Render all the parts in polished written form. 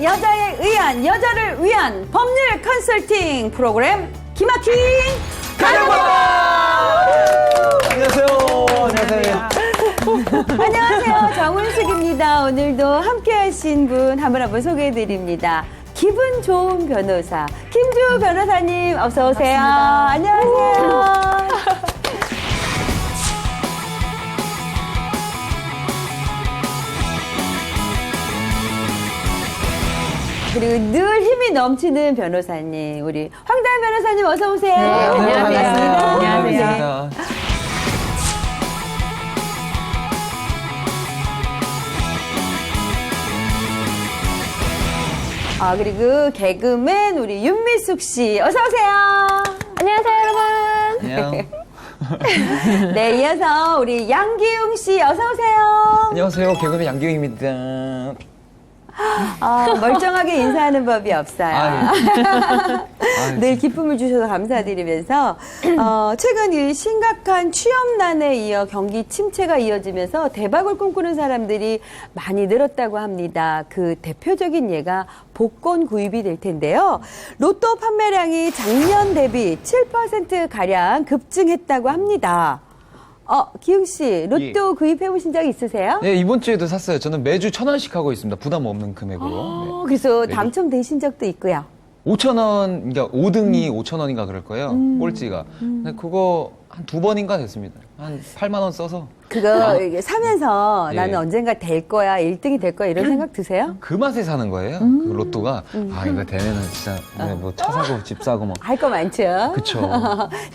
여자에 의한 여자를 위한 법률 컨설팅 프로그램 기막힌 가정법원. 안녕하세요. 안녕하세요. 정은숙입니다. 오늘도 함께하신 분 한 분 한 분 소개해드립니다. 기분 좋은 변호사 김주 변호사님 어서 오세요. 안녕하세요. 그리고 늘 힘이 넘치는 변호사님, 우리 황다현 변호사님 어서 오세요. 네, 안녕하세요. 안녕하세요. 그리고 개그맨 우리 윤미숙 씨 어서 오세요. 안녕하세요, 여러분. 안녕. 네, 이어서 우리 양기웅 씨 어서 오세요. 안녕하세요. 개그맨 양기웅입니다. 멀쩡하게 인사하는 법이 없어요. 늘 기쁨을 주셔서 감사드리면서 최근 이 심각한 취업난에 이어 경기 침체가 이어지면서 대박을 꿈꾸는 사람들이 많이 늘었다고 합니다. 그 대표적인 예가 복권 구입이 될 텐데요. 로또 판매량이 작년 대비 7%가량 급증했다고 합니다. 기웅 씨, 로또 구입해 보신 적 있으세요? 네, 이번 주에도 샀어요. 저는 매주 1,000원씩 하고 있습니다. 부담 없는 금액으로. 그래서 당첨되신 적도 있고요. 5,000원, 그러니까 5등이 5,000원인가 그럴 거예요. 꼴찌가. 근데 그거 한 2번인가 됐습니다. 한 8만 원 써서. 그거 이게 사면서 예. 나는 언젠가 될 거야, 1등이 될 거야 이런 생각 드세요? 그 맛에 사는 거예요. 그 로또가. 이거 되면은 진짜 뭐 차 사고 집 사고 뭐. 할 거 많죠? 그쵸.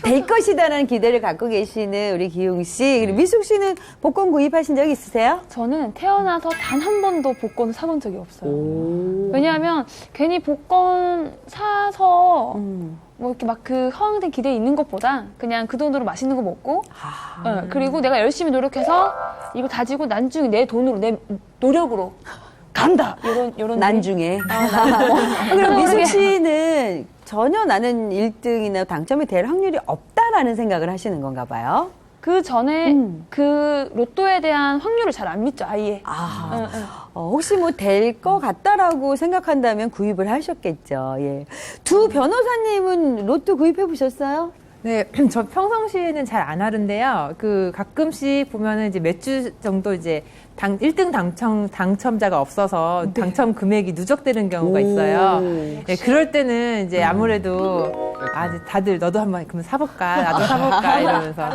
될 것이다라는 기대를 갖고 계시는 우리 기용 씨, 그리고 미숙 씨는 복권 구입하신 적 있으세요? 저는 태어나서 단 한 번도 복권을 사본 적이 없어요. 왜냐하면 괜히 복권 사서 뭐 이렇게 막 그 허황된 기대에 있는 것보다 그냥 그 돈으로 맛있는 거 먹고 그리고 내가 열심히 노력해서 이거 다지고 나중에 내 돈으로 내 노력으로 간다 이런 난중에. 그럼 미숙 씨는 전혀 나는 1등이나 당첨이 될 확률이 없다라는 생각을 하시는 건가 봐요. 그 전에 그 로또에 대한 확률을 잘 안 믿죠, 아예. 혹시 뭐 될 것 같다라고 생각한다면 구입을 하셨겠죠. 예. 두 변호사님은 로또 구입해 보셨어요? 네, 저 평상시에는 잘 안 하는데요. 그 가끔씩 보면은 이제 몇 주 정도 이제 1등 당첨자가 없어서 당첨 금액이 누적되는 경우가 있어요. 네, 그럴 때는 이제 아무래도 이제 다들 너도 한번 그러면 사볼까, 나도 사볼까 이러면서.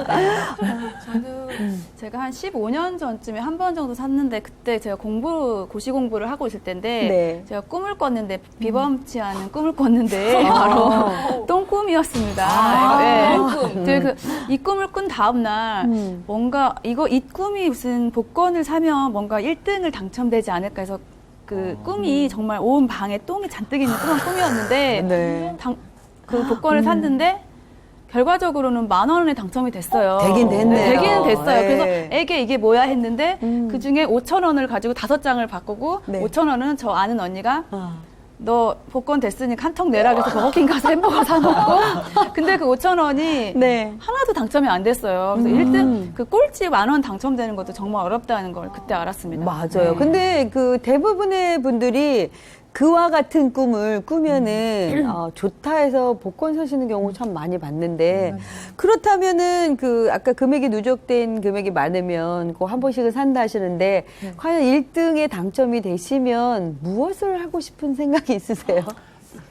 저도 제가 한 15년 전쯤에 한 번 정도 샀는데 그때 제가 고시 공부를 하고 있을 때인데 네. 제가 꿈을 꿨는데 비범치 않은 꿈을 꿨는데 바로 똥꿈이었습니다. 네. 이 꿈을 꾼 다음 날 뭔가 이 꿈이 무슨 복권을 사면 뭔가 1등을 당첨되지 않을까 해서 그 꿈이 정말 온 방에 똥이 잔뜩 있는 그런 꿈이었는데 네. 그 복권을 샀는데 결과적으로는 10,000원에 당첨이 됐어요. 되긴 됐네요. 되기는 됐어요. 네. 그래서 이게 뭐야 했는데 그 중에 5,000원을 가지고 5장을 바꾸고 네. 5,000원은 저 아는 언니가 너 복권 됐으니까 한 통 내라 그래서 버거킹 가서 햄버거 사 먹고 근데 그 5,000원이 네. 하나도 당첨이 안 됐어요. 그래서 1등 그 꼴찌 10,000원 당첨되는 것도 정말 어렵다는 걸 그때 알았습니다. 맞아요. 근데 그 대부분의 분들이 그와 같은 꿈을 꾸면은 좋다 해서 복권 사시는 경우 참 많이 봤는데 그렇다면은 그 아까 금액이 누적된 금액이 많으면 그 한 번씩은 산다 하시는데 과연 1등에 당첨이 되시면 무엇을 하고 싶은 생각이 있으세요?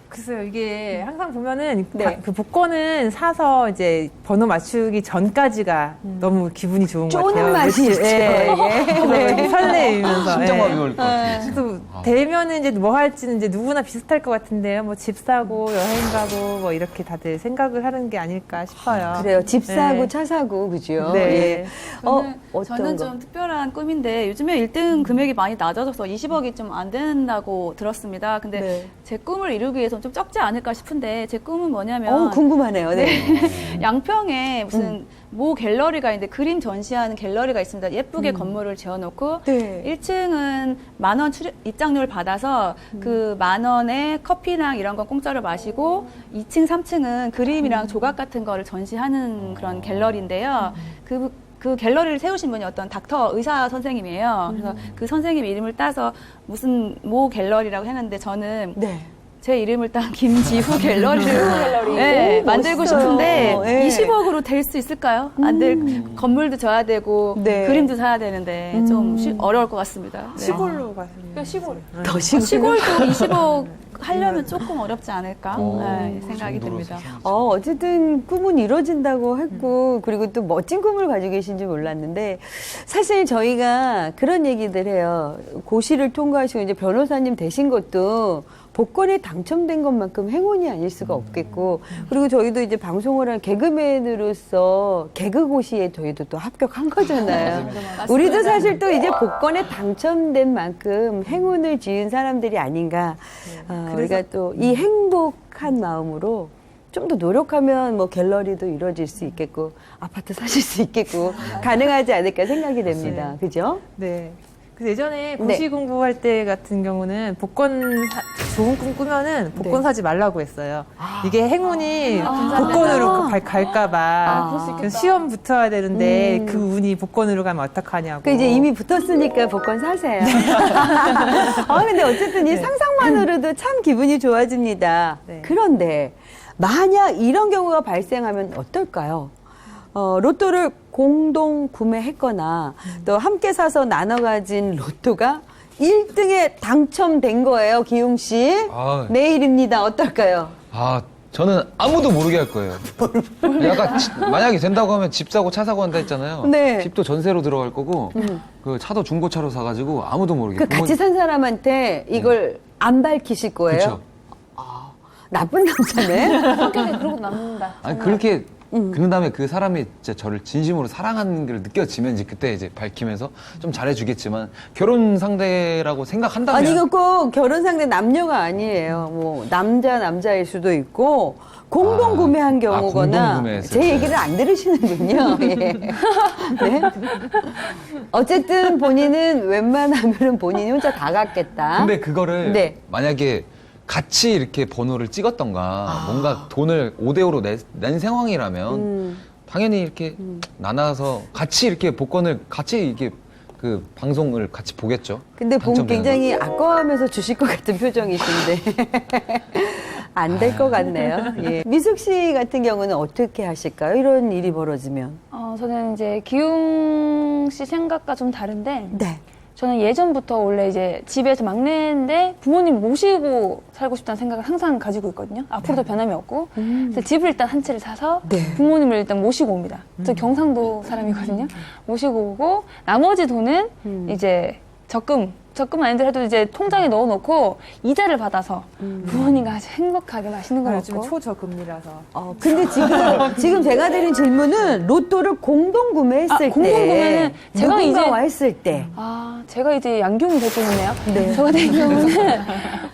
글쎄요, 이게 항상 보면은 네. 그 복권은 사서 이제 번호 맞추기 전까지가 너무 기분이 좋은 것 같아요. 쪼는 맛이 있죠. 네. 설레이면서. 심장마비 네. 올 것 같아요. 그래서 되면은 이제 뭐 할지는 이제 누구나 비슷할 것 같은데요. 뭐 집 사고 여행 가고 뭐 이렇게 다들 생각을 하는 게 아닐까 싶어요. 그래요. 집 사고 네. 차 사고 그죠? 네. 예. 저는 좀 특별한 꿈인데 요즘에 1등 금액이 많이 낮아져서 20억이 좀 안 된다고 들었습니다. 근데 네. 제 꿈을 이루기 위해서는 좀 적지 않을까 싶은데 제 꿈은 뭐냐면 궁금하네요. 네. 양평에 무슨 모 갤러리가 있는데 그림 전시하는 갤러리가 있습니다. 예쁘게 건물을 지어놓고 네. 1층은 10,000원 입장료를 받아서 그 10,000원에 커피랑 이런 건 공짜로 마시고 2층, 3층은 그림이랑 조각 같은 거를 전시하는 그런 갤러리인데요. 그 그 갤러리를 세우신 분이 어떤 닥터 의사 선생님이에요. 그래서 그 선생님 이름을 따서 무슨 모 갤러리라고 했는데 저는 네. 제 이름을 딴 김지후 갤러리를 네, 만들고 멋있어요. 싶은데 네. 20억으로 될 수 있을까요? 안 될 건물도 져야 되고 네. 그림도 사야 되는데 좀 어려울 것 같습니다. 네. 시골로 가시면 시골. 더 시골. 시골도 20억 하려면 조금 어렵지 않을까 네, 생각이 정도로 듭니다. 어쨌든 꿈은 이루어진다고 했고, 그리고 또 멋진 꿈을 가지고 계신지 몰랐는데, 사실 저희가 그런 얘기들 해요. 고시를 통과하시고 이제 변호사님 되신 것도 복권에 당첨된 것만큼 행운이 아닐 수가 없겠고, 그리고 저희도 이제 방송을 한 개그맨으로서 개그고시에 저희도 또 합격한 거잖아요. 우리도 사실 또 이제 복권에 당첨된 만큼 행운을 지은 사람들이 아닌가. 우리가 또 이 행복한 마음으로 좀 더 노력하면 뭐 갤러리도 이루어질 수 있겠고, 아파트 사실 수 있겠고, 가능하지 않을까 생각이 됩니다. 그죠? 네. 그래서 예전에 네. 고시 공부할 때 같은 경우는 좋은 꿈 꾸면은 복권 네. 사지 말라고 했어요. 이게 행운이 복권으로 갈까봐. 시험 붙어야 되는데 그 운이 복권으로 가면 어떡하냐고. 그 이제 이미 붙었으니까 복권 사세요. 근데 어쨌든 이 상상만으로도 참 기분이 좋아집니다. 네. 그런데 만약 이런 경우가 발생하면 어떨까요? 로또를 공동 구매했거나 또 함께 사서 나눠 가진 로또가 1등에 당첨된 거예요, 기용 씨. 아. 내일입니다. 어떨까요? 저는 아무도 모르게 할 거예요. 약간 만약에 된다고 하면 집 사고 차 사고 한다 했잖아요. 네. 집도 전세로 들어갈 거고 그 차도 중고차로 사가지고 아무도 모르게. 그 같이 산 사람한테 이걸 안 밝히실 거예요? 그렇죠. 나쁜 남자네. 성격이 그러고 남는다. 아니 그렇게 그런 다음에 그 사람이 진짜 저를 진심으로 사랑하는 걸 느껴지면 이제 그때 이제 밝히면서 좀 잘해주겠지만 결혼 상대라고 생각한다면 아니, 이거 꼭 결혼 상대 남녀가 아니에요. 뭐, 남자일 수도 있고, 공동 구매한 경우거나, 공동 구매했을 제 때. 얘기를 안 들으시는군요. 예. 네. 어쨌든 본인은 웬만하면 본인이 혼자 다 갖겠다. 근데 그거를 네. 만약에 같이 이렇게 번호를 찍었던가 뭔가 돈을 5대5로 낸 상황이라면 당연히 이렇게 나눠서 같이 이렇게 복권을 같이 이렇게 그 방송을 같이 보겠죠. 근데 당첨되는 굉장히 아까워하면서 주실 것 같은 표정이신데. 안 될 것 같네요. 예. 미숙 씨 같은 경우는 어떻게 하실까요? 이런 일이 벌어지면. 저는 이제 기웅 씨 생각과 좀 다른데 네. 저는 예전부터 원래 이제 집에서 막내인데 부모님 모시고 살고 싶다는 생각을 항상 가지고 있거든요. 앞으로도 변함이 없고. 그래서 집을 일단 한 채를 사서 네. 부모님을 일단 모시고 옵니다. 저 경상도 사람이거든요. 모시고 오고 나머지 돈은 이제 적금 아닌데 해도 이제 통장에 넣어놓고 이자를 받아서 부모님과 아주 행복하게 맛있는 거 요즘 먹고. 초저금리라서. 근데 지금 제가 드린 질문은 로또를 공동 구매했을 때. 공동 구매는 제가 누군가와 이제- 했을 때. 제가 이제 양경이 될 뻔했네요. 네. 저 같은 경우는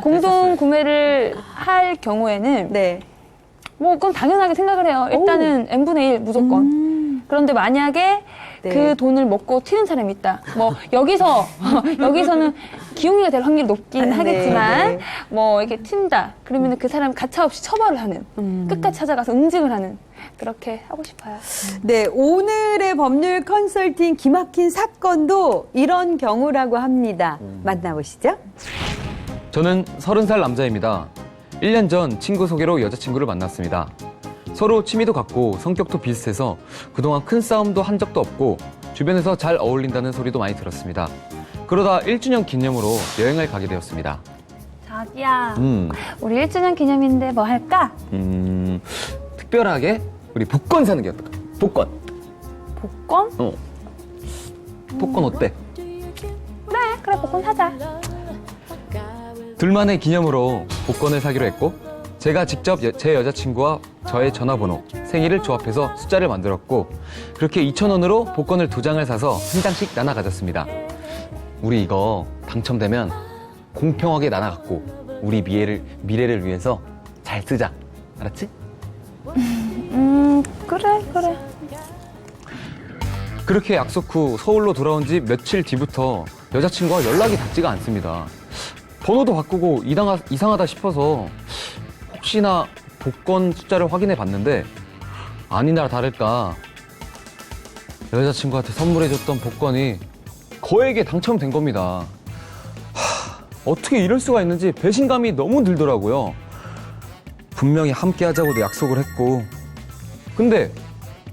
공동 구매를 할 경우에는 네. 뭐 그건 당연하게 생각을 해요. 일단은 n분의 1 무조건. 그런데 만약에 네. 그 돈을 먹고 튀는 사람이 있다. 뭐 여기서는 기용이가 될 확률이 높긴 네, 하겠지만 네. 뭐 이렇게 튄다. 그러면 그 사람 가차없이 처벌을 하는, 끝까지 찾아가서 응징을 하는 그렇게 하고 싶어요. 네, 오늘의 법률 컨설팅 기막힌 사건도 이런 경우라고 합니다. 만나보시죠. 저는 30살 남자입니다. 1년 전 친구 소개로 여자친구를 만났습니다. 서로 취미도 같고 성격도 비슷해서 그동안 큰 싸움도 한 적도 없고 주변에서 잘 어울린다는 소리도 많이 들었습니다. 그러다 1주년 기념으로 여행을 가게 되었습니다. 자기야, 우리 1주년 기념인데 뭐 할까? 특별하게 우리 복권 사는 게 어떨까? 복권. 복권? 복권 어때? 그래, 복권 사자. 둘만의 기념으로 복권을 사기로 했고 제가 직접 제 여자친구와 저의 전화번호, 생일을 조합해서 숫자를 만들었고 그렇게 2,000원으로 복권을 2장을 사서 한 장씩 나눠 가졌습니다. 우리 이거 당첨되면 공평하게 나눠 갖고 우리 미래를 위해서 잘 쓰자. 알았지? 그래. 그렇게 약속 후 서울로 돌아온 지 며칠 뒤부터 여자친구와 연락이 닿지가 않습니다. 번호도 바꾸고 이상하다 싶어서 혹시나 복권 숫자를 확인해 봤는데 아니나 다를까 여자친구한테 선물해줬던 복권이 거액에 당첨된 겁니다. 어떻게 이럴 수가 있는지 배신감이 너무 들더라고요. 분명히 함께 하자고도 약속을 했고, 근데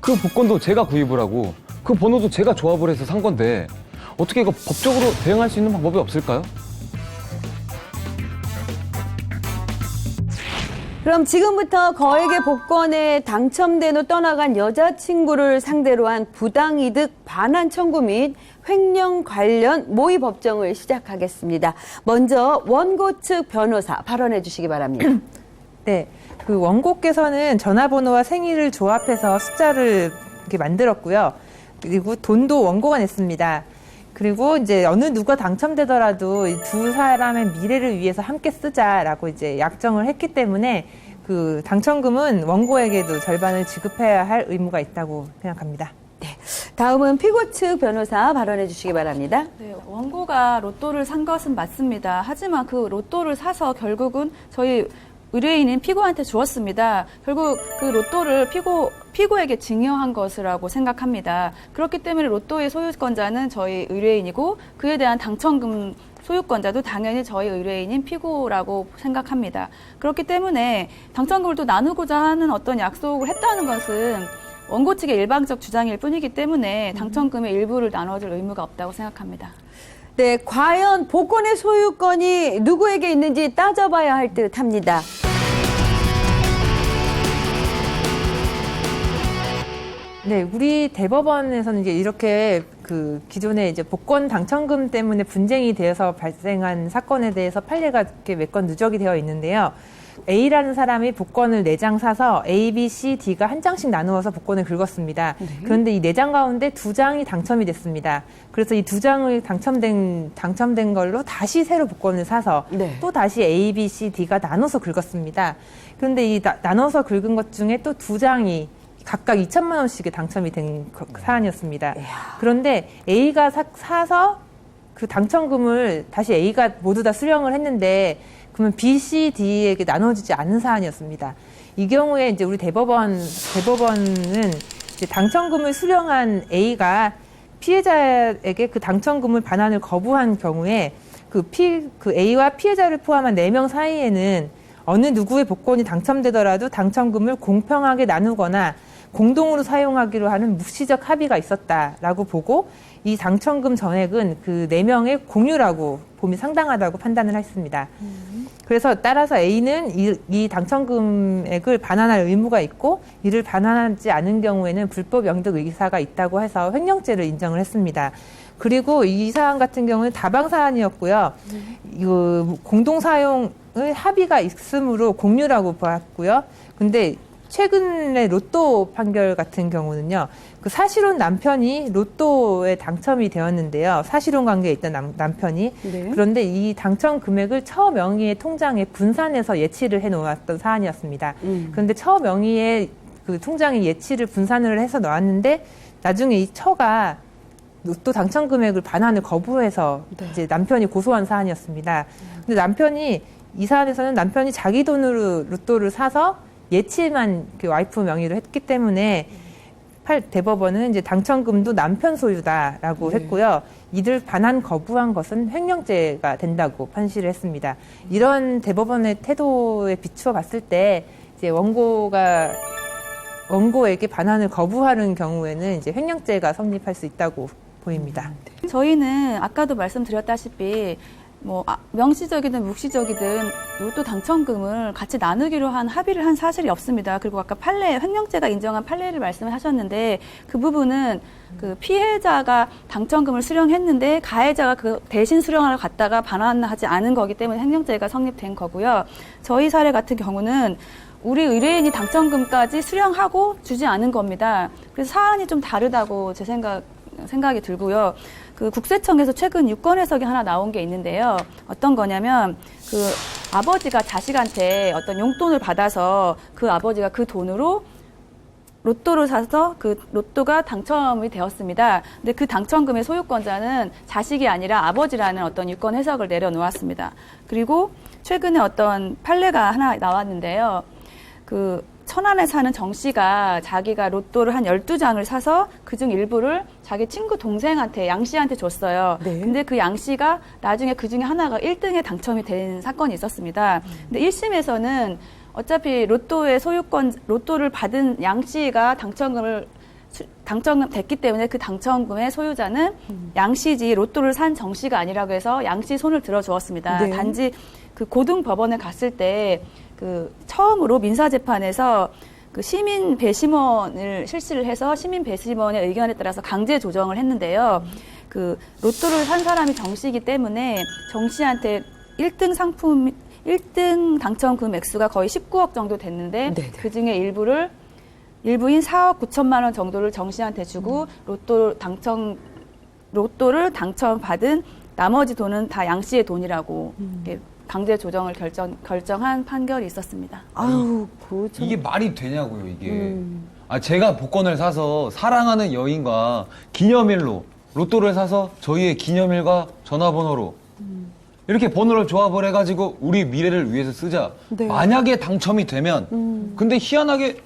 그 복권도 제가 구입을 하고 그 번호도 제가 조합을 해서 산 건데 어떻게 이거 법적으로 대응할 수 있는 방법이 없을까요? 그럼 지금부터 거액의 복권에 당첨된 후 떠나간 여자친구를 상대로 한 부당이득 반환 청구 및 횡령 관련 모의 법정을 시작하겠습니다. 먼저 원고 측 변호사 발언해 주시기 바랍니다. 네, 그 원고께서는 전화번호와 생일을 조합해서 숫자를 이렇게 만들었고요. 그리고 돈도 원고가 냈습니다. 그리고 이제 어느 누가 당첨되더라도 이 두 사람의 미래를 위해서 함께 쓰자라고 이제 약정을 했기 때문에 그 당첨금은 원고에게도 절반을 지급해야 할 의무가 있다고 생각합니다. 다음은 피고 측 변호사 발언해 주시기 바랍니다. 네, 원고가 로또를 산 것은 맞습니다. 하지만 그 로또를 사서 결국은 저희 의뢰인인 피고한테 주었습니다. 결국 그 로또를 피고에게 증여한 것이라고 생각합니다. 그렇기 때문에 로또의 소유권자는 저희 의뢰인이고 그에 대한 당첨금 소유권자도 당연히 저희 의뢰인인 피고라고 생각합니다. 그렇기 때문에 당첨금을 또 나누고자 하는 어떤 약속을 했다는 것은 원고 측의 일방적 주장일 뿐이기 때문에 당첨금의 일부를 나눠줄 의무가 없다고 생각합니다. 네, 과연 복권의 소유권이 누구에게 있는지 따져봐야 할 듯합니다. 네, 우리 대법원에서는 이제 이렇게 그 기존에 이제 복권 당첨금 때문에 분쟁이 되어서 발생한 사건에 대해서 판례가 이렇게 몇 건 누적이 되어 있는데요. A라는 사람이 복권을 4장 사서 A, B, C, D가 한 장씩 나누어서 복권을 긁었습니다. 그런데 이 4장 가운데 2장이 당첨이 됐습니다. 그래서 이 2장을 당첨된 걸로 다시 새로 복권을 사서 또 다시 A, B, C, D가 나눠서 긁었습니다. 그런데 이 나눠서 긁은 것 중에 또 2장이 각각 2천만 원씩이 당첨이 된 사안이었습니다. 그런데 A가 사서 그 당첨금을 다시 A가 모두 다 수령을 했는데 그러면 B, C, D에게 나눠주지 않은 사안이었습니다. 이 경우에 이제 우리 대법원은 이제 당첨금을 수령한 A가 피해자에게 그 당첨금을 반환을 거부한 경우에 그 A와 피해자를 포함한 4명 사이에는 어느 누구의 복권이 당첨되더라도 당첨금을 공평하게 나누거나 공동으로 사용하기로 하는 묵시적 합의가 있었다라고 보고 이 당첨금 전액은 그 4명의 공유라고 봄이 상당하다고 판단을 했습니다. 그래서 따라서 A는 이 당첨금액을 반환할 의무가 있고 이를 반환하지 않은 경우에는 불법 영득 의사가 있다고 해서 횡령죄를 인정을 했습니다. 그리고 이 사안 같은 경우는 다방 사안이었고요. 공동 사용을 합의가 있으므로 공유라고 봤고요. 근데 최근에 로또 판결 같은 경우는요, 그 사실혼 남편이 로또에 당첨이 되었는데요. 사실혼 관계에 있던 남편이. 그런데 이 당첨 금액을 처 명의의 통장에 분산해서 예치를 해 놓았던 사안이었습니다. 그런데 처 명의의 그 통장에 예치를 분산을 해서 놓았는데 나중에 이 처가 로또 당첨 금액을 반환을 거부해서 이제 남편이 고소한 사안이었습니다. 근데 남편이 이 사안에서는 남편이 자기 돈으로 로또를 사서 예치만 와이프 명의로 했기 때문에 대법원은 이제 당첨금도 남편 소유다라고 했고요. 이를 반환 거부한 것은 횡령죄가 된다고 판시를 했습니다. 이런 대법원의 태도에 비추어 봤을 때 이제 원고에게 반환을 거부하는 경우에는 이제 횡령죄가 성립할 수 있다고 보입니다. 저희는 아까도 말씀드렸다시피 명시적이든 묵시적이든 로또 당첨금을 같이 나누기로 한 합의를 한 사실이 없습니다. 그리고 아까 횡령죄가 인정한 판례를 말씀을 하셨는데 그 부분은 그 피해자가 당첨금을 수령했는데 가해자가 그 대신 수령하러 갔다가 반환하지 않은 거기 때문에 횡령죄가 성립된 거고요. 저희 사례 같은 경우는 우리 의뢰인이 당첨금까지 수령하고 주지 않은 겁니다. 그래서 사안이 좀 다르다고 제 생각이 들고요. 그 국세청에서 최근 유권 해석이 하나 나온 게 있는데요. 어떤 거냐면 그 아버지가 자식한테 어떤 용돈을 받아서 그 아버지가 그 돈으로 로또를 사서 그 로또가 당첨이 되었습니다. 근데 그 당첨금의 소유권자는 자식이 아니라 아버지라는 어떤 유권 해석을 내려놓았습니다. 그리고 최근에 어떤 판례가 하나 나왔는데요. 그 천안에 사는 정 씨가 자기가 로또를 한 12장을 사서 그중 일부를 자기 친구 동생한테 양 씨한테 줬어요. 네. 근데 그 양 씨가 나중에 그 중에 하나가 1등에 당첨이 된 사건이 있었습니다. 근데 1심에서는 어차피 로또의 소유권, 로또를 받은 양 씨가 당첨됐기 때문에 그 당첨금의 소유자는 양 씨지 로또를 산 정 씨가 아니라고 해서 양 씨 손을 들어주었습니다. 네. 단지 그 고등법원에 갔을 때 그 처음으로 민사재판에서 그 시민 배심원을 실시를 해서 시민 배심원의 의견에 따라서 강제 조정을 했는데요. 그 로또를 산 사람이 정 씨이기 때문에 정 씨한테 1등 당첨금 액수가 거의 19억 정도 됐는데 네네. 그 중에 일부인 4억 9천만 원 정도를 정 씨한테 주고 로또를 당첨받은 나머지 돈은 다 양 씨의 돈이라고 이렇게 강제 조정을 결정한 판결이 있었습니다. 아유, 그 참. 이게 말이 되냐고요, 이게. 제가 복권을 사서 사랑하는 여인과 기념일로 로또를 사서 저희의 기념일과 전화번호로 이렇게 번호를 조합을 해가지고 우리 미래를 위해서 쓰자. 네. 만약에 당첨이 되면 근데 희한하게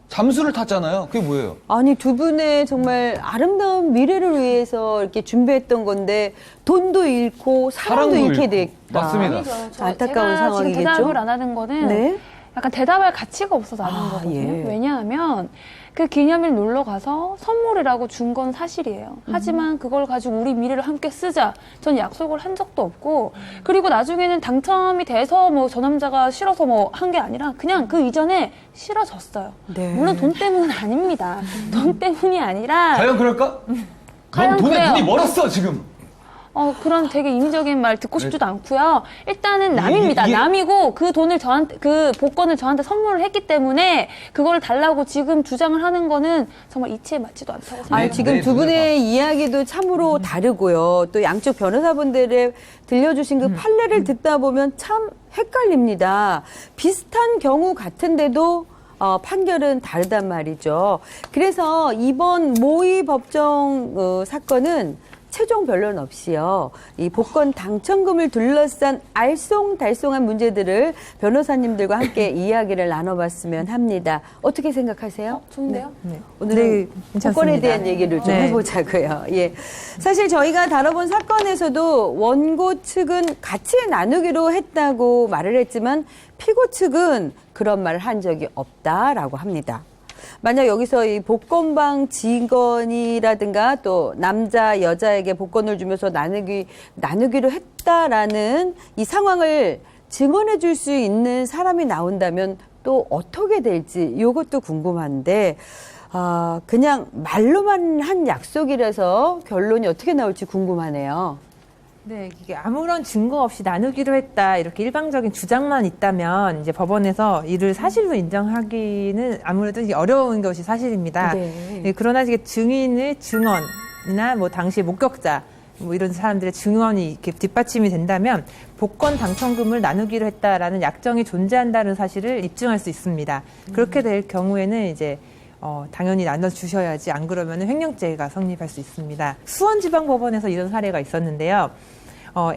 잠수를 탔잖아요. 그게 뭐예요? 아니, 두 분의 정말 아름다운 미래를 위해서 이렇게 준비했던 건데 돈도 잃고 사랑도 잃게 잃고. 됐다. 맞습니다. 아니죠. 안타까운 제가 상황이겠죠? 지금 대답을 안 하는 거는 네. 약간 대답할 가치가 없어서 안 아, 하는 거거든요. 예. 왜냐하면 그 기념일 놀러 가서 선물이라고 준 건 사실이에요. 하지만 그걸 가지고 우리 미래를 함께 쓰자. 전 약속을 한 적도 없고, 그리고 나중에는 당첨이 돼서 뭐 저 남자가 싫어서 뭐 한 게 아니라 그냥 그 이전에 싫어졌어요. 네. 물론 돈 때문은 아닙니다. 돈 때문이 아니라 과연 그럴까? 과연 넌 돈에 그래요. 눈이 멀었어, 지금. 그런 되게 인위적인 말 듣고 싶지도 않고요. 일단은 남입니다. 이게- 남이고 그 돈을 그 복권을 저한테 선물을 했기 때문에 그걸 달라고 지금 주장을 하는 거는 정말 이치에 맞지도 않다고 생각합니다. 아니, 지금 네, 두 분의 이야기도 참으로 다르고요. 또 양쪽 변호사분들의 들려주신 그 판례를 듣다 보면 참 헷갈립니다. 비슷한 경우 같은데도 판결은 다르단 말이죠. 그래서 이번 모의 법정 사건은 최종 변론 없이요. 이 복권 당첨금을 둘러싼 알쏭달쏭한 문제들을 변호사님들과 함께 이야기를 나눠봤으면 합니다. 어떻게 생각하세요? 좋은데요? 오늘은 괜찮습니다. 복권에 대한 얘기를 좀 네. 해보자고요. 예. 사실 저희가 다뤄본 사건에서도 원고 측은 같이 나누기로 했다고 말을 했지만 피고 측은 그런 말을 한 적이 없다라고 합니다. 만약 여기서 이 복권방 직원이라든가 또 남자, 여자에게 복권을 주면서 나누기로 했다라는 이 상황을 증언해 줄 수 있는 사람이 나온다면 또 어떻게 될지 이것도 궁금한데, 그냥 말로만 한 약속이라서 결론이 어떻게 나올지 궁금하네요. 네, 이게 아무런 증거 없이 나누기로 했다 이렇게 일방적인 주장만 있다면 이제 법원에서 이를 사실로 인정하기는 아무래도 이게 어려운 것이 사실입니다. 네. 예, 그러나 이게 증인의 증언이나 뭐 당시 목격자 뭐 이런 사람들의 증언이 이렇게 뒷받침이 된다면 복권 당첨금을 나누기로 했다라는 약정이 존재한다는 사실을 입증할 수 있습니다. 그렇게 될 경우에는 이제 당연히 나눠주셔야지 안 그러면 횡령죄가 성립할 수 있습니다. 수원지방법원에서 이런 사례가 있었는데요.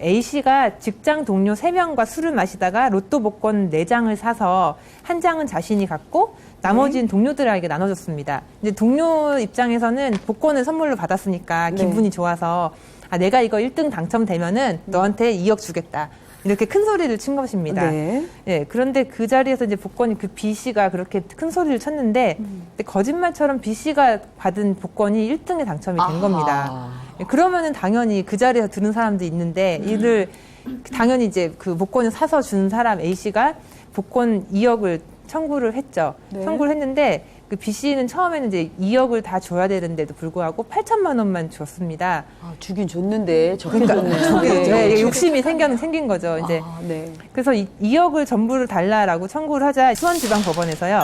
A씨가 직장 동료 3명과 술을 마시다가 로또 복권 4장을 사서 한 장은 자신이 갖고 나머지는 동료들에게 나눠줬습니다. 이제 동료 입장에서는 복권을 선물로 받았으니까 기분이 좋아서 내가 이거 1등 당첨되면은 너한테 2억 주겠다. 이렇게 큰 소리를 친 것입니다. 네. 예, 그런데 그 자리에서 이제 복권이 그 B씨가 그렇게 큰 소리를 쳤는데 근데 거짓말처럼 B씨가 받은 복권이 1등에 당첨이 된 겁니다. 예, 그러면은 당연히 그 자리에서 들은 사람도 있는데 이를 당연히 이제 그 복권을 사서 준 사람 A씨가 복권 2억을 청구를 했죠. 네. 청구를 했는데 그 B씨는 처음에는 이제 2억을 다 줘야 되는데도 불구하고 8천만 원만 줬습니다. 주긴 줬는데 적게 그러니까 줬네요. 네, 욕심이 생긴 거죠. 이제 네. 그래서 2억을 전부를 달라라고 청구를 하자 수원지방법원에서요.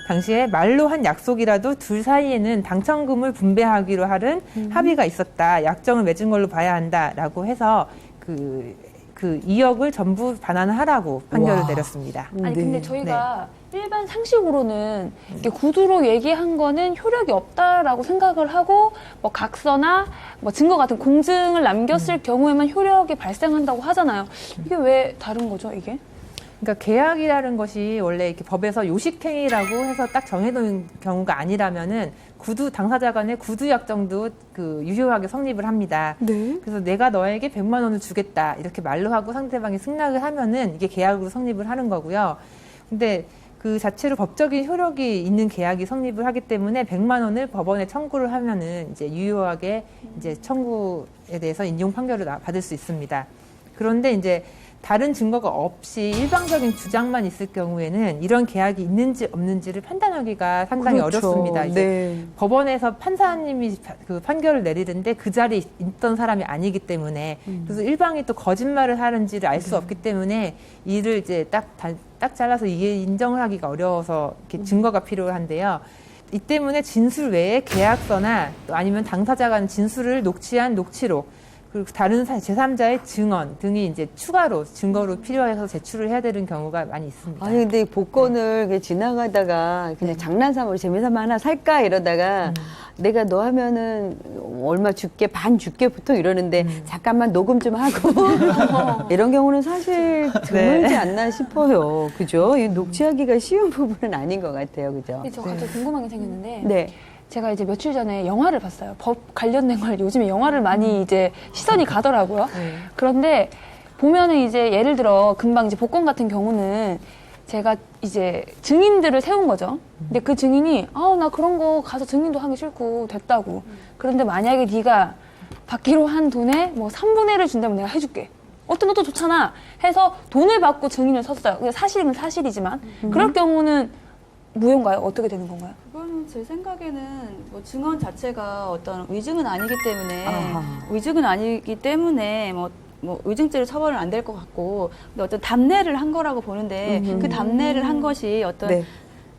당시에 말로 한 약속이라도 둘 사이에는 당첨금을 분배하기로 하는 합의가 있었다. 약정을 맺은 걸로 봐야 한다라고 해서 그 2억을 전부 반환하라고 판결을 와. 내렸습니다. 아니 네. 근데 저희가 일반 상식으로는 이렇게 구두로 얘기한 거는 효력이 없다라고 생각을 하고 뭐 각서나 뭐 증거 같은 공증을 남겼을 경우에만 효력이 발생한다고 하잖아요. 이게 왜 다른 거죠, 이게? 그러니까 계약이라는 것이 원래 이렇게 법에서 요식행위라고 해서 딱 정해놓은 경우가 아니라면은 당사자 간의 구두 약정도 그 유효하게 성립을 합니다. 네. 그래서 내가 너에게 100만 원을 주겠다 이렇게 말로 하고 상대방이 승낙을 하면은 이게 계약으로 성립을 하는 거고요. 근데 그 자체로 법적인 효력이 있는 계약이 성립을 하기 때문에 100만 원을 법원에 청구를 하면은 이제 유효하게 이제 청구에 대해서 인용 판결을 받을 수 있습니다. 그런데 이제 다른 증거가 없이 일방적인 주장만 있을 경우에는 이런 계약이 있는지 없는지를 판단하기가 상당히 그렇죠. 어렵습니다. 이제 네. 법원에서 판사님이 그 판결을 내리는데 그 자리에 있던 사람이 아니기 때문에 그래서 일방이 또 거짓말을 하는지를 알 수 없기 때문에 이를 이제 딱 잘라서 이게 인정을 하기가 어려워서 이렇게 증거가 필요한데요. 이 때문에 진술 외에 계약서나 또 아니면 당사자 간 진술을 녹취한 녹취록 그리고 다른 제3자의 증언 등이 이제 추가로 증거로 필요해서 제출을 해야 되는 경우가 많이 있습니다. 아니 근데 이 복권을 그냥 지나가다가 그냥 장난삼으로 재미삼아 하나 살까 이러다가 내가 너 하면은 얼마 줄게 반 줄게 보통 이러는데 잠깐만 녹음 좀 하고 이런 경우는 사실 드물지 않나 싶어요. 그죠? 이 녹취하기가 쉬운 부분은 아닌 것 같아요. 그죠? 저 갑자기 궁금한 게 생겼는데 네. 제가 이제 며칠 전에 영화를 봤어요. 법 관련된 걸 요즘에 영화를 많이 이제 시선이 가더라고요. 그런데 보면은 이제 예를 들어 금방 이제 복권 같은 경우는 제가 이제 증인들을 세운 거죠. 근데 그 증인이 나 그런 거 가서 증인도 하기 싫고 됐다고. 그런데 만약에 네가 받기로 한 돈의 뭐 3분의 1을 준다면 내가 해줄게. 어떤 것도 좋잖아. 해서 돈을 받고 증인을 섰어요. 사실은 사실이지만 그럴 경우는 무효인가요? 어떻게 되는 건가요? 그거는 제 생각에는 뭐 증언 자체가 어떤 위증은 아니기 때문에 아하. 위증은 아니기 때문에 뭐 위증죄로 처벌은 안 될 것 같고 근데 어떤 답례를 한 거라고 보는데 그 답례를 한 것이 어떤 네.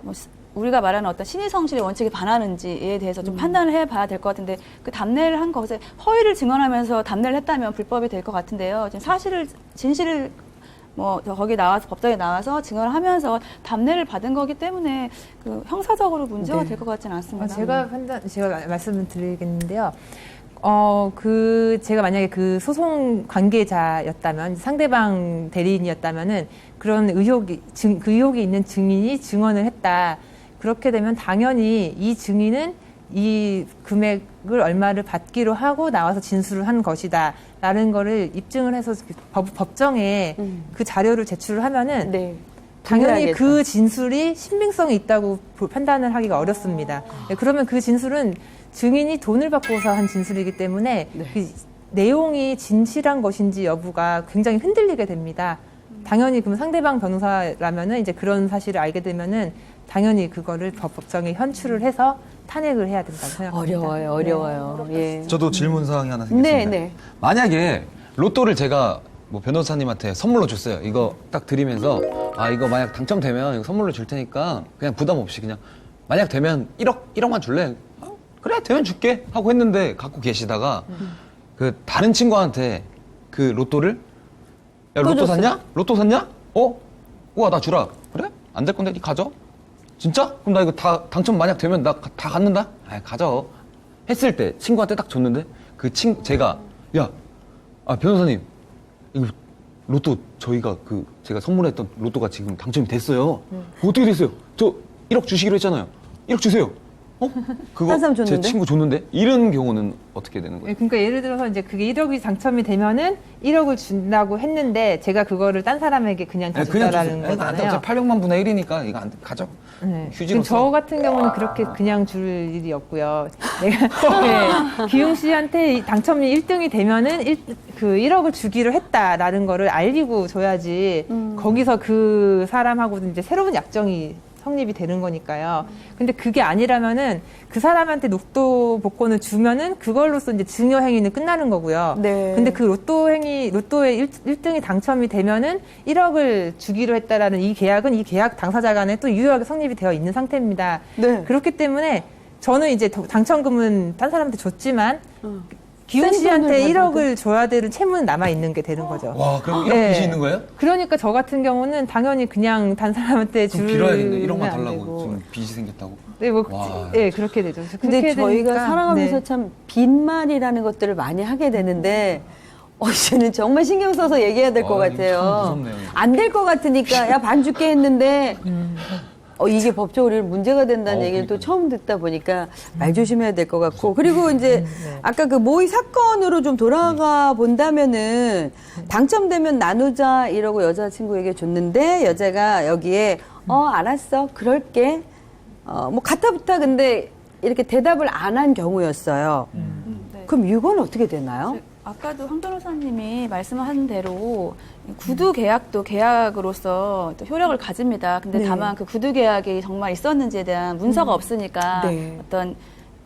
뭐 우리가 말하는 어떤 신의 성실의 원칙에 반하는지에 대해서 좀 판단을 해봐야 될 것 같은데 그 답례를 한 것에 허위를 증언하면서 답례를 했다면 불법이 될 것 같은데요. 지금 진실을 거기 나와서 법정에 나와서 증언을 하면서 답례를 받은 거기 때문에 그 형사적으로 문제가 될 것 같지는 않습니다. 제가 말씀을 드리겠는데요. 제가 만약에 그 소송 관계자였다면, 상대방 대리인이었다면은 그런 그 의혹이 있는 증인이 증언을 했다. 그렇게 되면 당연히 이 증인은 이 금액을 얼마를 받기로 하고 나와서 진술을 한 것이다. 라는 거를 입증을 해서 법정에 그 자료를 제출을 하면은 네. 당연히 분명하겠다. 그 진술이 신빙성이 있다고 판단을 하기가 어렵습니다. 그러면 그 진술은 증인이 돈을 받고서 한 진술이기 때문에 그 내용이 진실한 것인지 여부가 굉장히 흔들리게 됩니다. 당연히 그럼 상대방 변호사라면은 이제 그런 사실을 알게 되면은 당연히 그거를 법정에 현출을 해서 탄핵을 해야 된다고 생각합니다. 어려워요. 예. 저도 질문 사항이 하나 생겼습니다. 네. 만약에 로또를 제가 뭐 변호사님한테 선물로 줬어요. 이거 딱 드리면서 이거 만약 당첨되면 이거 선물로 줄 테니까 그냥 부담 없이 그냥 만약 되면 1억만 줄래? 그래 되면 줄게 하고 했는데 갖고 계시다가 그 다른 친구한테 그 로또를 야 로또 샀냐? 로또 샀냐? 우와 나 주라. 그래? 안 될 건데 니 가져. 진짜? 그럼 나 이거 다 당첨 만약 되면 나 다 갖는다? 가져. 했을 때 친구한테 딱 줬는데 제가 변호사님 이거 로또 저희가 제가 선물했던 로또가 지금 당첨이 됐어요. 어떻게 됐어요? 저 1억 주시기로 했잖아요. 1억 주세요. 그거 한 사람 줬는데? 제 친구 줬는데 이런 경우는 어떻게 되는 거예요? 그러니까 예를 들어서 이제 그게 1억이 당첨이 되면은 1억을 준다고 했는데 제가 그거를 딴 사람에게 그냥 줬다라는 거잖아요. 800만 분의 1이니까 이거 가져. 네. 휴지로 저 같은 경우는 그렇게 그냥 줄 일이 없고요. 내가 기웅 씨한테 당첨이 1등이 되면은 그 1억을 주기로 했다라는 거를 알리고 줘야지 거기서 그 사람하고 이제 새로운 약정이 성립이 되는 거니까요. 근데 그게 아니라면은 그 사람한테 로또 복권을 주면은 그걸로써 이제 증여 행위는 끝나는 거고요. 네. 근데 그 로또의 1등이 당첨이 되면은 1억을 주기로 했다라는 이 계약 당사자 간에 또 유효하게 성립이 되어 있는 상태입니다. 네. 그렇기 때문에 저는 이제 당첨금은 딴 사람한테 줬지만 기훈 씨한테 1억을 줘야 되는 채무는 남아 있는 게 되는 거죠. 와 그럼 1억 빚이 있는 거예요? 그러니까 저 같은 경우는 당연히 그냥 단 사람한테 그럼 주면 빌어야겠네. 1억만 안 달라고 되고. 지금 빚이 생겼다고. 네, 와. 그렇게 되죠. 근데 그렇게 저희가 되니까, 살아가면서 네. 참 빈말이라는 것들을 많이 하게 되는데 이제는 정말 신경 써서 얘기해야 될 것 아, 이거 참 같아요. 무섭네요. 안 될 것 같으니까 야 반 줄게 했는데 이게 법적으로 문제가 된다는 얘기를 또 그러니까요. 처음 듣다 보니까 말 조심해야 될 것 같고 그리고 이제 아까 그 모의 사건으로 좀 돌아가 본다면은 당첨되면 나누자 이러고 여자친구에게 줬는데 여자가 여기에 알았어 그럴게 뭐 가타부타 근데 이렇게 대답을 안 한 경우였어요. 네. 그럼 이건 어떻게 되나요? 아까도 황 변호사님이 말씀하신 대로 구두 계약도 계약으로서 또 효력을 가집니다. 근데 네. 다만 그 구두 계약이 정말 있었는지에 대한 문서가 없으니까 네. 어떤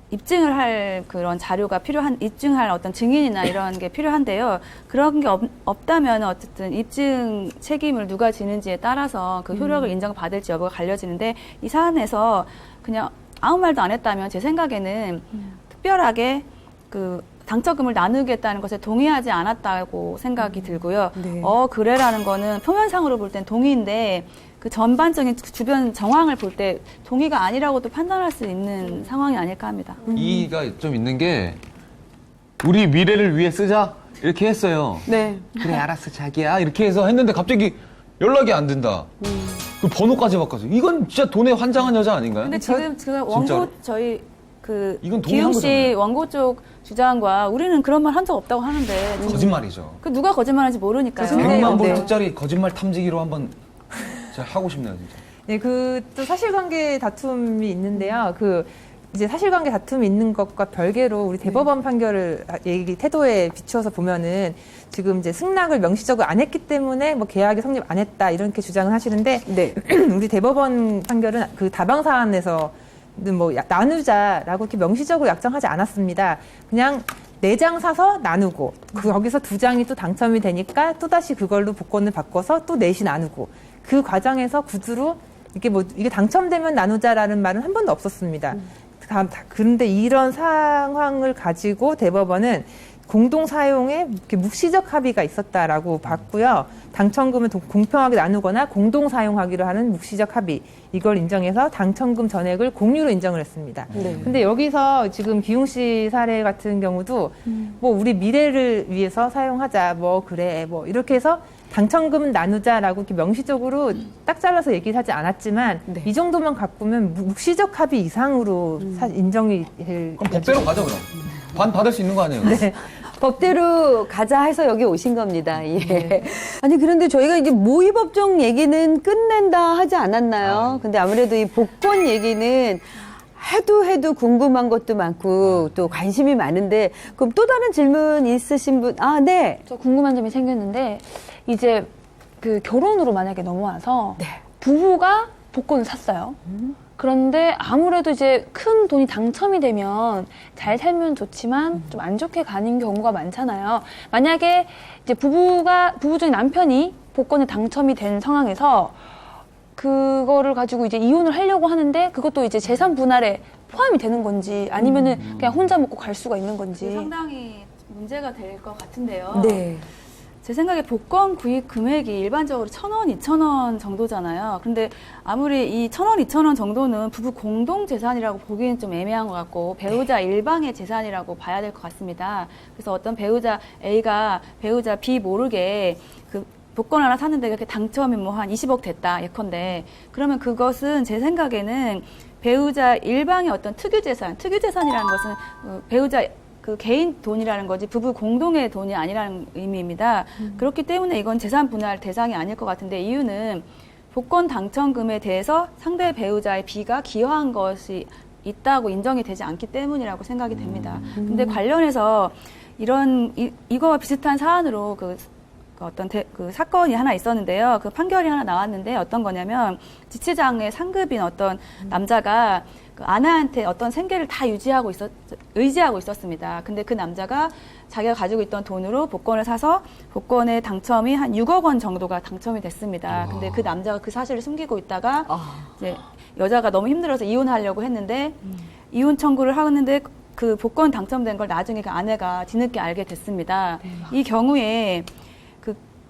입증을 할 그런 자료가 입증할 어떤 증인이나 이런 게 필요한데요. 그런 게 없다면 어쨌든 입증 책임을 누가 지는지에 따라서 그 효력을 인정받을지 여부가 갈려지는데 이 사안에서 그냥 아무 말도 안 했다면 제 생각에는 특별하게 그 당첨금을 나누겠다는 것에 동의하지 않았다고 생각이 들고요. 네. 그래라는 거는 표면상으로 볼 땐 동의인데 그 전반적인 주변 정황을 볼 때 동의가 아니라고도 판단할 수 있는 상황이 아닐까 합니다. 이가 좀 있는 게 우리 미래를 위해 쓰자 이렇게 했어요. 네. 그래 알았어 자기야 이렇게 해서 했는데 갑자기 연락이 안 된다. 그 번호까지 바꿨어요. 이건 진짜 돈에 환장한 여자 아닌가요? 근데 지금 원고 진짜로? 저희 그 이건 동의한 기용 씨 거잖아요. 원고 쪽 주장과 우리는 그런 말 한 적 없다고 하는데 거짓말이죠. 그 누가 거짓말하는지 모르니까요. 근데 100만 네. 볼트짜리 거짓말 탐지기로 한번 제가 하고 싶네요 진짜. 네, 그 또 사실관계 다툼이 있는데요. 그 이제 사실관계 다툼이 있는 것과 별개로 우리 대법원 판결을 얘기 태도에 비추어서 보면은 지금 이제 승낙을 명시적으로 안 했기 때문에 뭐 계약이 성립 안 했다 이렇게 주장을 하시는데 네. 우리 대법원 판결은 그 다방 사안에서 뭐 나누자라고 이렇게 명시적으로 약정하지 않았습니다. 그냥 4장 사서 나누고 거기서 2장이 또 당첨이 되니까 또 다시 그걸로 복권을 바꿔서 또 넷이 나누고 그 과정에서 구두로 이게 당첨되면 나누자라는 말은 한 번도 없었습니다. 그런데 이런 상황을 가지고 대법원은 공동 사용에 이렇게 묵시적 합의가 있었다라고 봤고요. 당첨금을 공평하게 나누거나 공동 사용하기로 하는 묵시적 합의 이걸 인정해서 당첨금 전액을 공유로 인정을 했습니다. 네. 근데 여기서 지금 기용 씨 사례 같은 경우도 뭐 우리 미래를 위해서 사용하자 뭐 그래 뭐 이렇게 해서 당첨금 나누자라고 이렇게 명시적으로 딱 잘라서 얘기를 하지 않았지만 네. 이 정도만 갖고면 묵시적 합의 이상으로 인정이 될 그럼 법대로 가자 그럼. 반 받을 수 있는 거 아니에요? 네. 법대로 가자 해서 여기 오신 겁니다. 예. 아니 그런데 저희가 이제 모의법정 얘기는 끝낸다 하지 않았나요? 근데 아무래도 이 복권 얘기는 해도 궁금한 것도 많고 또 관심이 많은데 그럼 또 다른 질문 있으신 분? 네. 저 궁금한 점이 생겼는데 이제 그 결혼으로 만약에 넘어와서 네. 부부가 복권을 샀어요. 그런데 아무래도 이제 큰 돈이 당첨이 되면 잘 살면 좋지만 좀 안 좋게 가는 경우가 많잖아요. 만약에 이제 부부 중에 남편이 복권에 당첨이 된 상황에서 그거를 가지고 이제 이혼을 하려고 하는데 그것도 이제 재산 분할에 포함이 되는 건지 아니면은 그냥 혼자 먹고 갈 수가 있는 건지. 상당히 문제가 될 것 같은데요. 네. 제 생각에 복권 구입 금액이 일반적으로 1,000원, 2,000원 정도잖아요. 근데 아무리 이 1,000원, 2,000원 정도는 부부 공동 재산이라고 보기엔 좀 애매한 것 같고 배우자 일방의 재산이라고 봐야 될 것 같습니다. 그래서 어떤 배우자 A가 배우자 B 모르게 그 복권 하나 샀는데 그렇게 당첨이 뭐 한 20억 됐다 예컨대. 그러면 그것은 제 생각에는 배우자 일방의 어떤 특유재산이라는 것은 배우자 그 개인 돈이라는 거지 부부 공동의 돈이 아니라는 의미입니다. 그렇기 때문에 이건 재산 분할 대상이 아닐 것 같은데 이유는 복권 당첨금에 대해서 상대 배우자의 B가 기여한 것이 있다고 인정이 되지 않기 때문이라고 생각이 됩니다. 근데 관련해서 이거와 비슷한 사안으로 그 사건이 하나 있었는데요. 그 판결이 하나 나왔는데 어떤 거냐면 지체장애 상급인 어떤 남자가 그 아내한테 어떤 생계를 다 의지하고 있었습니다. 근데 그 남자가 자기가 가지고 있던 돈으로 복권을 사서 복권의 당첨이 한 6억 원 정도가 당첨이 됐습니다. 근데 그 남자가 그 사실을 숨기고 있다가 이제 여자가 너무 힘들어서 이혼하려고 했는데 이혼 청구를 하는데 그 복권 당첨된 걸 나중에 그 아내가 뒤늦게 알게 됐습니다. 이 경우에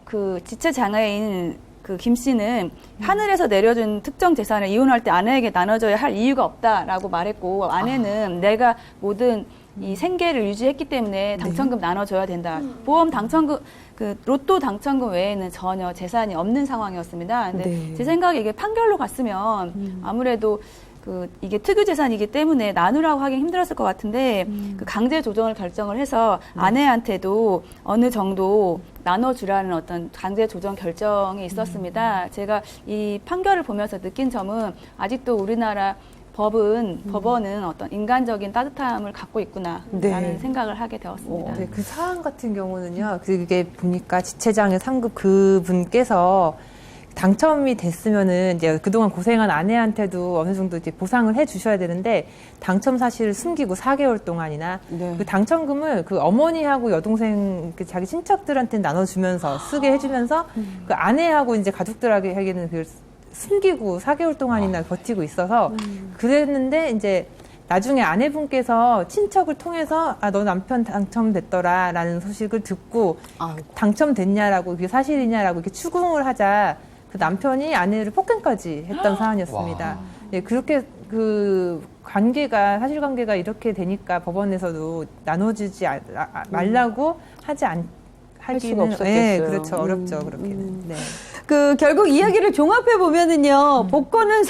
그 지체장애인 그 김 씨는 하늘에서 내려준 특정 재산을 이혼할 때 아내에게 나눠줘야 할 이유가 없다라고 말했고 아내는 내가 모든 이 생계를 유지했기 때문에 당첨금 나눠줘야 된다. 보험 당첨금 그 로또 당첨금 외에는 전혀 재산이 없는 상황이었습니다. 근데 네. 제 생각에 이게 판결로 갔으면 아무래도 이게 특유 재산이기 때문에 나누라고 하긴 힘들었을 것 같은데 그 강제 조정을 결정을 해서 아내한테도 어느 정도 나눠주라는 어떤 강제 조정 결정이 있었습니다. 제가 이 판결을 보면서 느낀 점은 아직도 우리나라 법원은 어떤 인간적인 따뜻함을 갖고 있구나라는 네. 생각을 하게 되었습니다. 네, 그 사안 같은 경우는요, 그게 보니까 지체장애 상급 그분께서 당첨이 됐으면은 이제 그동안 고생한 아내한테도 어느 정도 이제 보상을 해 주셔야 되는데 당첨 사실을 숨기고 4개월 동안이나 네. 그 당첨금을 그 어머니하고 여동생 그 자기 친척들한테 나눠주면서 쓰게 해주면서 그 아내하고 이제 가족들에게는 그걸 숨기고 4개월 동안이나 버티고 있어서 그랬는데 이제 나중에 아내분께서 친척을 통해서 너 남편 당첨됐더라라는 소식을 듣고 당첨됐냐라고 그게 사실이냐라고 이렇게 추궁을 하자 그 남편이 아내를 폭행까지 했던 사안이었습니다. 네, 그렇게 그 관계가 사실관계가 이렇게 되니까 법원에서도 나눠주지 말라고 할 수가 하기는 없었겠어요. 네, 그렇죠. 어렵죠. 그렇게는. 네. 결국 이야기를 종합해 보면은요, 복권은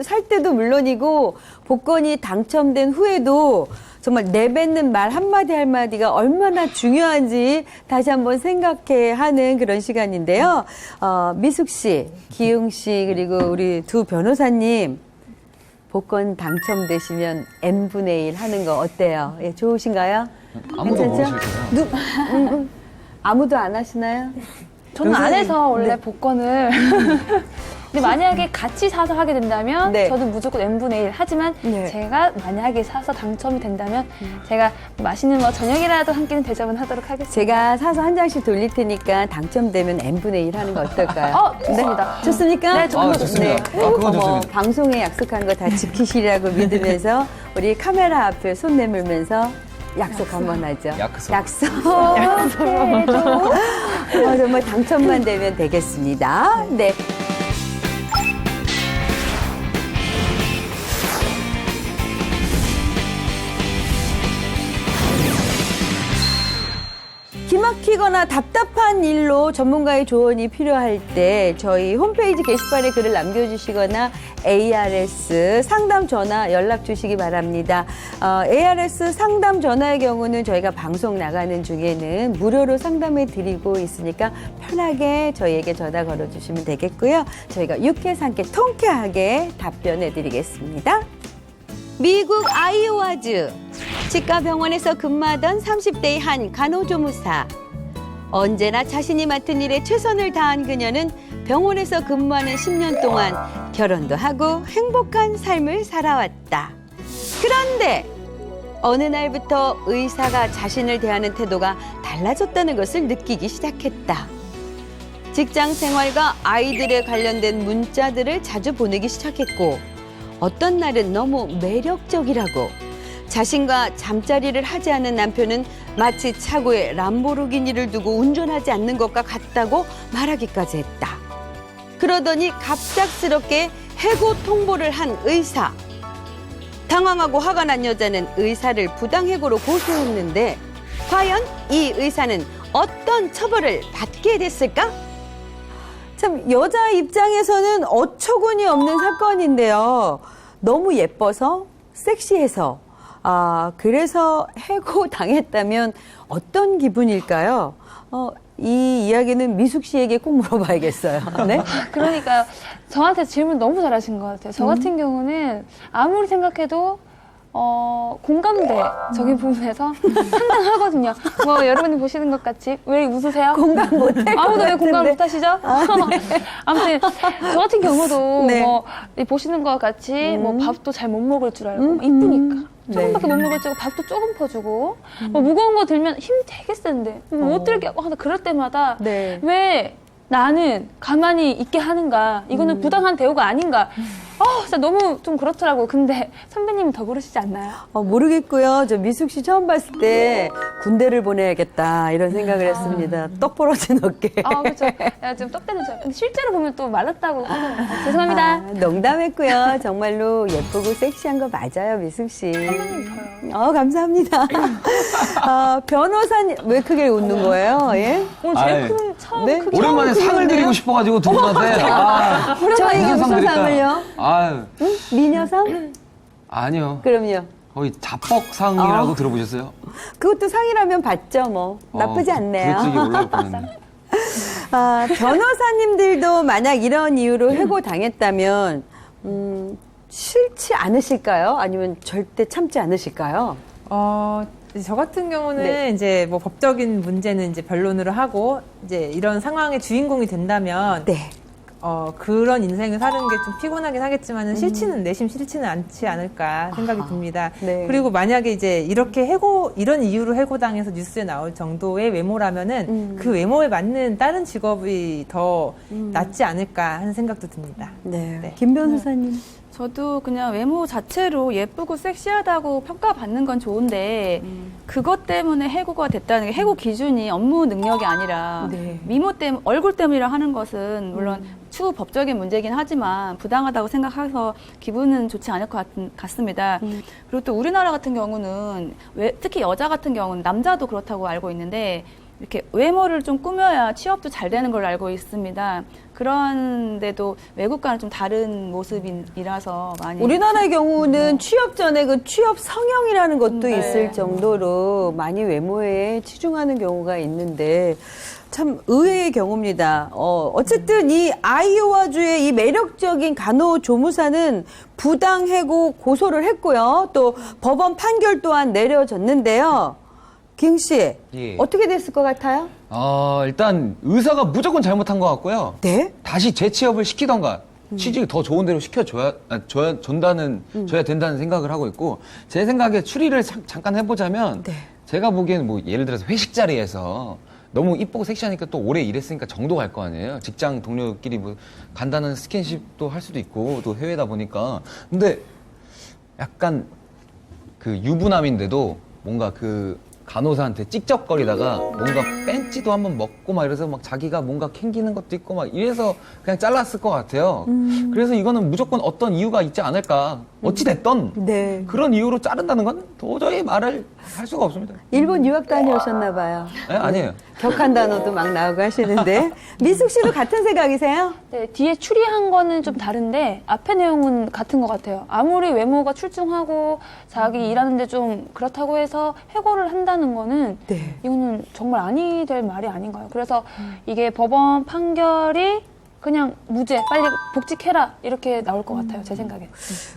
살 때도 물론이고, 복권이 당첨된 후에도 정말 내뱉는 말 한마디 한마디가 얼마나 중요한지 다시 한번 생각해 하는 그런 시간인데요. 미숙 씨, 기웅 씨, 그리고 우리 두 변호사님, 복권 당첨되시면 n분의 1 하는 거 어때요? 예, 좋으신가요? 아무도 괜찮죠? 모르시잖아요. 아무도 안 하시나요? 저는 안 해서 원래 복권을. 근데 만약에 같이 사서 하게 된다면 네. 저도 무조건 n분의 1. 하지만 네. 제가 만약에 사서 당첨이 된다면 제가 맛있는 거 저녁이라도 한 끼는 대접은 하도록 하겠습니다. 제가 사서 한 장씩 돌릴 테니까 당첨되면 n분의 1 하는 거 어떨까요? 좋습니다. 좋습니까? 네, 정말 좋습니다. 그건 좋습니다. 방송에 약속한 거 다 지키시라고 믿으면서 우리 카메라 앞에 손 내밀면서 약속 한번 하죠. 약속. 정말 당첨만 되면 되겠습니다. 네. 기막히거나 답답한 일로 전문가의 조언이 필요할 때 저희 홈페이지 게시판에 글을 남겨주시거나 ARS 상담 전화 연락 주시기 바랍니다. ARS 상담 전화의 경우는 저희가 방송 나가는 중에는 무료로 상담해 드리고 있으니까 편하게 저희에게 전화 걸어주시면 되겠고요. 저희가 유쾌상쾌 통쾌하게 답변해 드리겠습니다. 미국 아이오와주 치과 병원에서 근무하던 30대의 한 간호조무사. 언제나 자신이 맡은 일에 최선을 다한 그녀는 병원에서 근무하는 10년 동안 결혼도 하고 행복한 삶을 살아왔다. 그런데 어느 날부터 의사가 자신을 대하는 태도가 달라졌다는 것을 느끼기 시작했다. 직장 생활과 아이들에 관련된 문자들을 자주 보내기 시작했고 어떤 날은 너무 매력적이라고 자신과 잠자리를 하지 않은 남편은 마치 차고에 람보르기니를 두고 운전하지 않는 것과 같다고 말하기까지 했다. 그러더니 갑작스럽게 해고 통보를 한 의사. 당황하고 화가 난 여자는 의사를 부당해고로 고소했는데 과연 이 의사는 어떤 처벌을 받게 됐을까? 참 여자 입장에서는 어처구니 없는 사건인데요. 너무 예뻐서 섹시해서 그래서 해고 당했다면 어떤 기분일까요? 이 이야기는 미숙 씨에게 꼭 물어봐야겠어요. 네? 그러니까요. 저한테 질문 너무 잘하신 것 같아요. 저 같은 경우는 아무리 생각해도 공감대적인 부분에서 상당하거든요. 뭐 여러분이 보시는 것 같이 왜 웃으세요? 공감 못할 것 아무도 왜 공감 같은데. 못하시죠? 아무튼 저 같은 경우도 네. 뭐 보시는 것 같이 뭐 밥도 잘 못 먹을 줄 알고 이쁘니까 조금밖에 못 먹을 줄 알고 밥도 조금 퍼주고 뭐 무거운 거 들면 힘이 되게 센데 못 들게 하고 그럴 때마다 네. 왜 나는 가만히 있게 하는가? 이거는 부당한 대우가 아닌가? 진짜 너무 좀 그렇더라고요. 근데 선배님은 더 그러시지 않나요? 모르겠고요. 저 미숙 씨 처음 봤을 때 군대를 보내야겠다 이런 생각을 했습니다. 떡 벌어진 어깨. 그렇죠. 내가 지금 떡대는 줄 알고. 근데 실제로 보면 또 말랐다고 하더라고요. 죄송합니다. 농담했고요. 정말로 예쁘고 섹시한 거 맞아요, 미숙 씨. 감사합니다. 변호사님 왜 크게 웃는 거예요? 예? 오늘 제일 큰 처음 네? 크게 오랜만에 상을 드리고 싶어가지고 두 분한테. 저희가 무슨 상 무슨 드릴까요? 상을요? 아유, 미녀상? 아니요. 그럼요. 거의 자뻑상이라고 들어보셨어요? 그것도 상이라면 받죠, 뭐. 나쁘지 않네요. 부르찌개 올라올 뻔했네. 변호사님들도 만약 이런 이유로 해고당했다면, 싫지 않으실까요? 아니면 절대 참지 않으실까요? 저 같은 경우는 네. 이제 뭐 법적인 문제는 이제 변론으로 하고 이제 이런 상황의 주인공이 된다면 네. 그런 인생을 사는 게 좀 피곤하긴 하겠지만은 내심 싫지는 않지 않을까 생각이 듭니다. 네. 그리고 만약에 이제 이렇게 이런 이유로 해고당해서 뉴스에 나올 정도의 외모라면은 그 외모에 맞는 다른 직업이 더 낫지 않을까 하는 생각도 듭니다. 네. 네. 김 변호사님. 저도 그냥 외모 자체로 예쁘고 섹시하다고 평가받는 건 좋은데 그것 때문에 해고가 됐다는 게 해고 기준이 업무 능력이 아니라 네. 미모 때문에 얼굴 때문이라 하는 것은 물론 추후 법적인 문제긴 하지만 부당하다고 생각해서 기분은 좋지 않을 것 같습니다. 그리고 또 우리나라 같은 경우는 특히 여자 같은 경우는 남자도 그렇다고 알고 있는데 이렇게 외모를 좀 꾸며야 취업도 잘 되는 걸로 알고 있습니다. 그런데도 외국과는 좀 다른 모습이라서 많이. 우리나라의 경우는 취업 전에 그 취업 성형이라는 것도 네. 있을 정도로 많이 외모에 치중하는 경우가 있는데 참 의외의 경우입니다. 어쨌든 이 아이오와주의 이 매력적인 간호조무사는 부당해고 고소를 했고요. 또 법원 판결 또한 내려졌는데요. 기흥 씨, 예. 어떻게 됐을 것 같아요? 일단 의사가 무조건 잘못한 것 같고요. 네? 다시 재취업을 시키던가 취직을 더 좋은 데로 시켜줘야 줘야 된다는 생각을 하고 있고, 제 생각에 추리를 잠깐 해보자면 네. 제가 보기에는 뭐 예를 들어서 회식 자리에서 너무 이쁘고 섹시하니까 또 오래 일했으니까 정도 갈 거 아니에요. 직장 동료끼리 뭐 간단한 스킨십도 할 수도 있고 또 해외다 보니까. 근데 약간 그 유부남인데도 뭔가 그 간호사한테 찍적거리다가 뭔가 뺀찌도 한번 먹고 막 이래서 막 자기가 뭔가 캥기는 것도 있고 막 이래서 그냥 잘랐을 것 같아요. 그래서 이거는 무조건 어떤 이유가 있지 않을까. 어찌됐던 네. 그런 이유로 자른다는 건 도저히 말을 할 수가 없습니다. 일본 유학 다녀오셨나 봐요. 네, 아니에요. 격한 단어도 막 나오고 하시는데 미숙 씨도 같은 생각이세요? 네, 뒤에 추리한 거는 좀 다른데 앞에 내용은 같은 것 같아요. 아무리 외모가 출중하고 자기 일하는데 좀 그렇다고 해서 해고를 한다는 거는 네. 이거는 정말 아니 될 말이 아닌가요? 그래서 이게 법원 판결이 그냥 무죄, 빨리 복직해라 이렇게 나올 것 같아요. 제 생각에.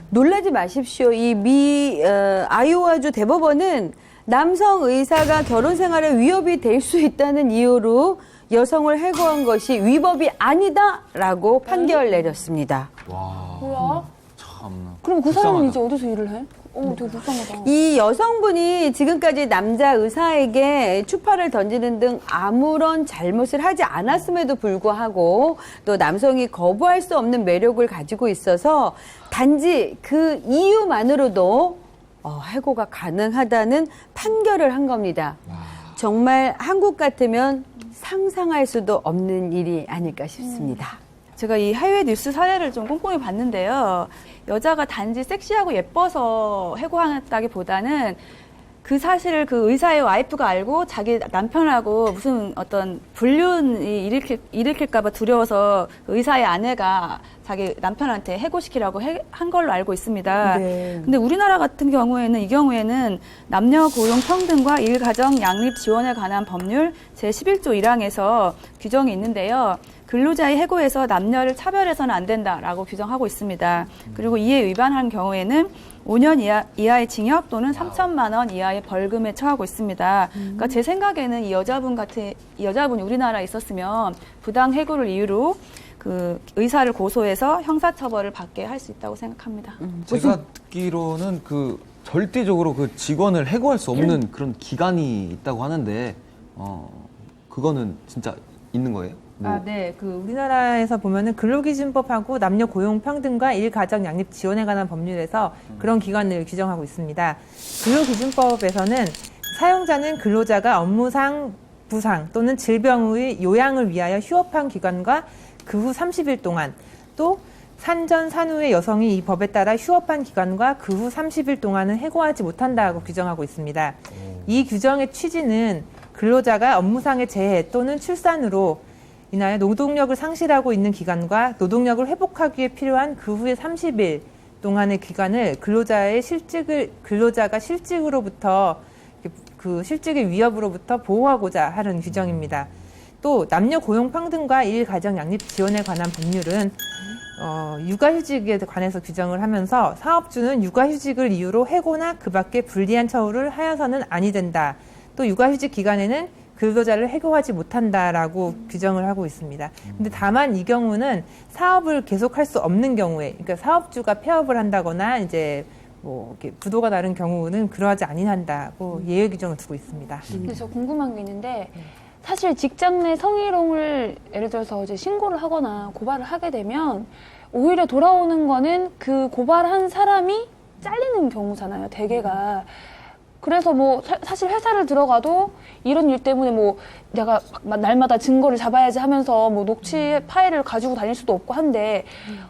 놀라지 마십시오. 이 아이오와주 대법원은 남성 의사가 결혼 생활에 위협이 될 수 있다는 이유로 여성을 해고한 것이 위법이 아니다라고 판결 내렸습니다. 와, 뭐야? 참나. 그럼 그 사람은 불쌍하다. 이제 어디서 일을 해? 되게 불쌍하다. 이 여성분이 지금까지 남자 의사에게 추파를 던지는 등 아무런 잘못을 하지 않았음에도 불구하고 또 남성이 거부할 수 없는 매력을 가지고 있어서 단지 그 이유만으로도 해고가 가능하다는 판결을 한 겁니다. 정말 한국 같으면 상상할 수도 없는 일이 아닐까 싶습니다. 제가 이 해외 뉴스 사례를 좀 꼼꼼히 봤는데요. 여자가 단지 섹시하고 예뻐서 해고했다기보다는 그 사실을 그 의사의 와이프가 알고 자기 남편하고 무슨 어떤 불륜이 일으킬까봐 두려워서 그 의사의 아내가 자기 남편한테 해고시키라고 한 걸로 알고 있습니다. 네. 근데 우리나라 같은 경우에는 이 경우에는 남녀 고용 평등과 일가정 양립 지원에 관한 법률 제11조 1항에서 규정이 있는데요. 근로자의 해고에서 남녀를 차별해서는 안 된다라고 규정하고 있습니다. 그리고 이에 위반한 경우에는 5년 이하의 징역 또는 3천만 원 이하의 벌금에 처하고 있습니다. 그러니까 제 생각에는 이 여자분이 우리나라에 있었으면 부당 해고를 이유로 그 의사를 고소해서 형사처벌을 받게 할 수 있다고 생각합니다. 제가 듣기로는 그 절대적으로 그 직원을 해고할 수 없는 그런 기간이 있다고 하는데 그거는 진짜 있는 거예요? 네. 그 우리나라에서 보면은 근로기준법하고 남녀 고용평등과 일가정 양립 지원에 관한 법률에서 그런 기관을 규정하고 있습니다. 근로기준법에서는 사용자는 근로자가 업무상 부상 또는 질병의 요양을 위하여 휴업한 기간과 그 후 30일 동안 또 산전 산후의 여성이 이 법에 따라 휴업한 기간과 그 후 30일 동안은 해고하지 못한다고 규정하고 있습니다. 이 규정의 취지는 근로자가 업무상의 재해 또는 출산으로 인하여 노동력을 상실하고 있는 기간과 노동력을 회복하기 위해 필요한 그 후의 30일 동안의 기간을 근로자가 실직으로부터 그 실직의 위협으로부터 보호하고자 하는 규정입니다. 또 남녀 고용평등과 일가정 양립 지원에 관한 법률은 육아휴직에 관해서 규정을 하면서 사업주는 육아휴직을 이유로 해고나 그 밖에 불리한 처우를 하여서는 아니 된다. 또 육아휴직 기간에는 근로자를 해고하지 못한다라고 규정을 하고 있습니다. 근데 다만 이 경우는 사업을 계속할 수 없는 경우에, 그러니까 사업주가 폐업을 한다거나 이제 뭐 이렇게 부도가 나는 경우는 그러하지 아니한다고 예외 규정을 두고 있습니다. 근데 저 궁금한 게 있는데 사실 직장 내 성희롱을 예를 들어서 이제 신고를 하거나 고발을 하게 되면 오히려 돌아오는 거는 그 고발한 사람이 잘리는 경우잖아요, 대개가. 그래서 뭐 사실 회사를 들어가도 이런 일 때문에 뭐 내가 날마다 증거를 잡아야지 하면서 뭐 녹취 파일을 가지고 다닐 수도 없고 한데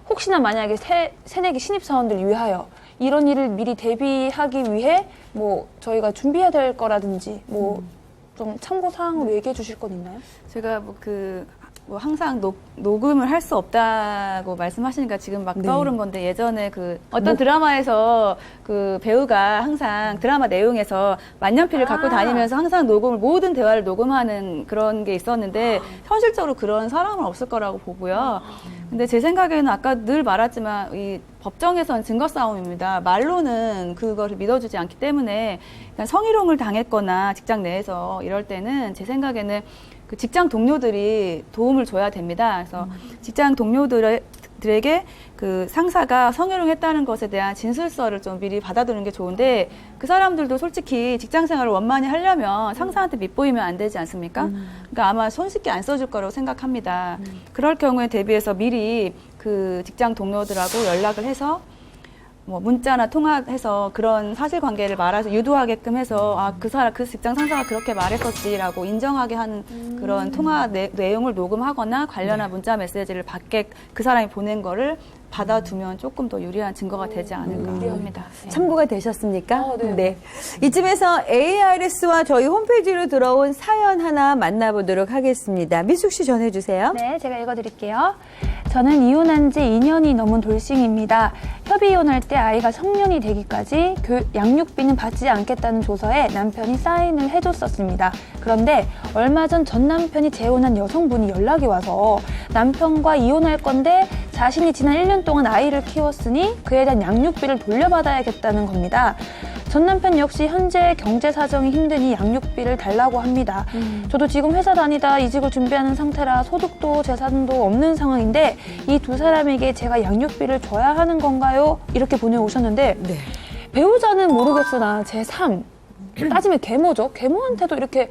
혹시나 만약에 새내기 신입사원들을 위하여 이런 일을 미리 대비하기 위해 뭐 저희가 준비해야 될 거라든지 뭐 좀 참고사항으로 얘기해 주실 건 있나요? 제가 뭐 항상 녹음을 할 수 없다고 말씀하시니까 지금 막 떠오른 건데 예전에 어떤 드라마에서 그 배우가 항상 드라마 내용에서 만년필을 갖고 다니면서 항상 모든 대화를 녹음하는 그런 게 있었는데 현실적으로 그런 사람은 없을 거라고 보고요. 근데 제 생각에는 아까 늘 말했지만 이 법정에서는 증거 싸움입니다. 말로는 그거를 믿어주지 않기 때문에 성희롱을 당했거나 직장 내에서 이럴 때는 제 생각에는 그 직장 동료들이 도움을 줘야 됩니다. 그래서 직장 동료들에게 그 상사가 성희롱했다는 것에 대한 진술서를 좀 미리 받아두는 게 좋은데 그 사람들도 솔직히 직장 생활을 원만히 하려면 상사한테 밉보이면 안 되지 않습니까? 그러니까 아마 손쉽게 안 써줄 거라고 생각합니다. 그럴 경우에 대비해서 미리 그 직장 동료들하고 연락을 해서 뭐 문자나 통화해서 그런 사실관계를 말해서 유도하게끔 해서 그 직장 상사가 그렇게 말했었지라고 인정하게 하는 그런 통화 내용을 녹음하거나 관련한 문자 메시지를 밖에 그 사람이 보낸 거를 받아두면 조금 더 유리한 증거가 되지 않을까 합니다. 참고가 되셨습니까? 네. 이쯤에서 ARS와 저희 홈페이지로 들어온 사연 하나 만나보도록 하겠습니다. 미숙 씨 전해주세요. 네, 제가 읽어드릴게요. 저는 이혼한 지 2년이 넘은 돌싱입니다. 협의 이혼할 때 아이가 성년이 되기까지 양육비는 받지 않겠다는 조서에 남편이 사인을 해줬었습니다. 그런데 얼마 전 남편이 재혼한 여성분이 연락이 와서 남편과 이혼할 건데 자신이 지난 1년 동안 아이를 키웠으니 그에 대한 양육비를 돌려받아야겠다는 겁니다. 전 남편 역시 현재 경제 사정이 힘드니 양육비를 달라고 합니다. 저도 지금 회사 다니다 이직을 준비하는 상태라 소득도 재산도 없는 상황인데 이 두 사람에게 제가 양육비를 줘야 하는 건가요? 이렇게 보내오셨는데 배우자는 모르겠으나 제3 따지면 계모죠. 계모한테도 이렇게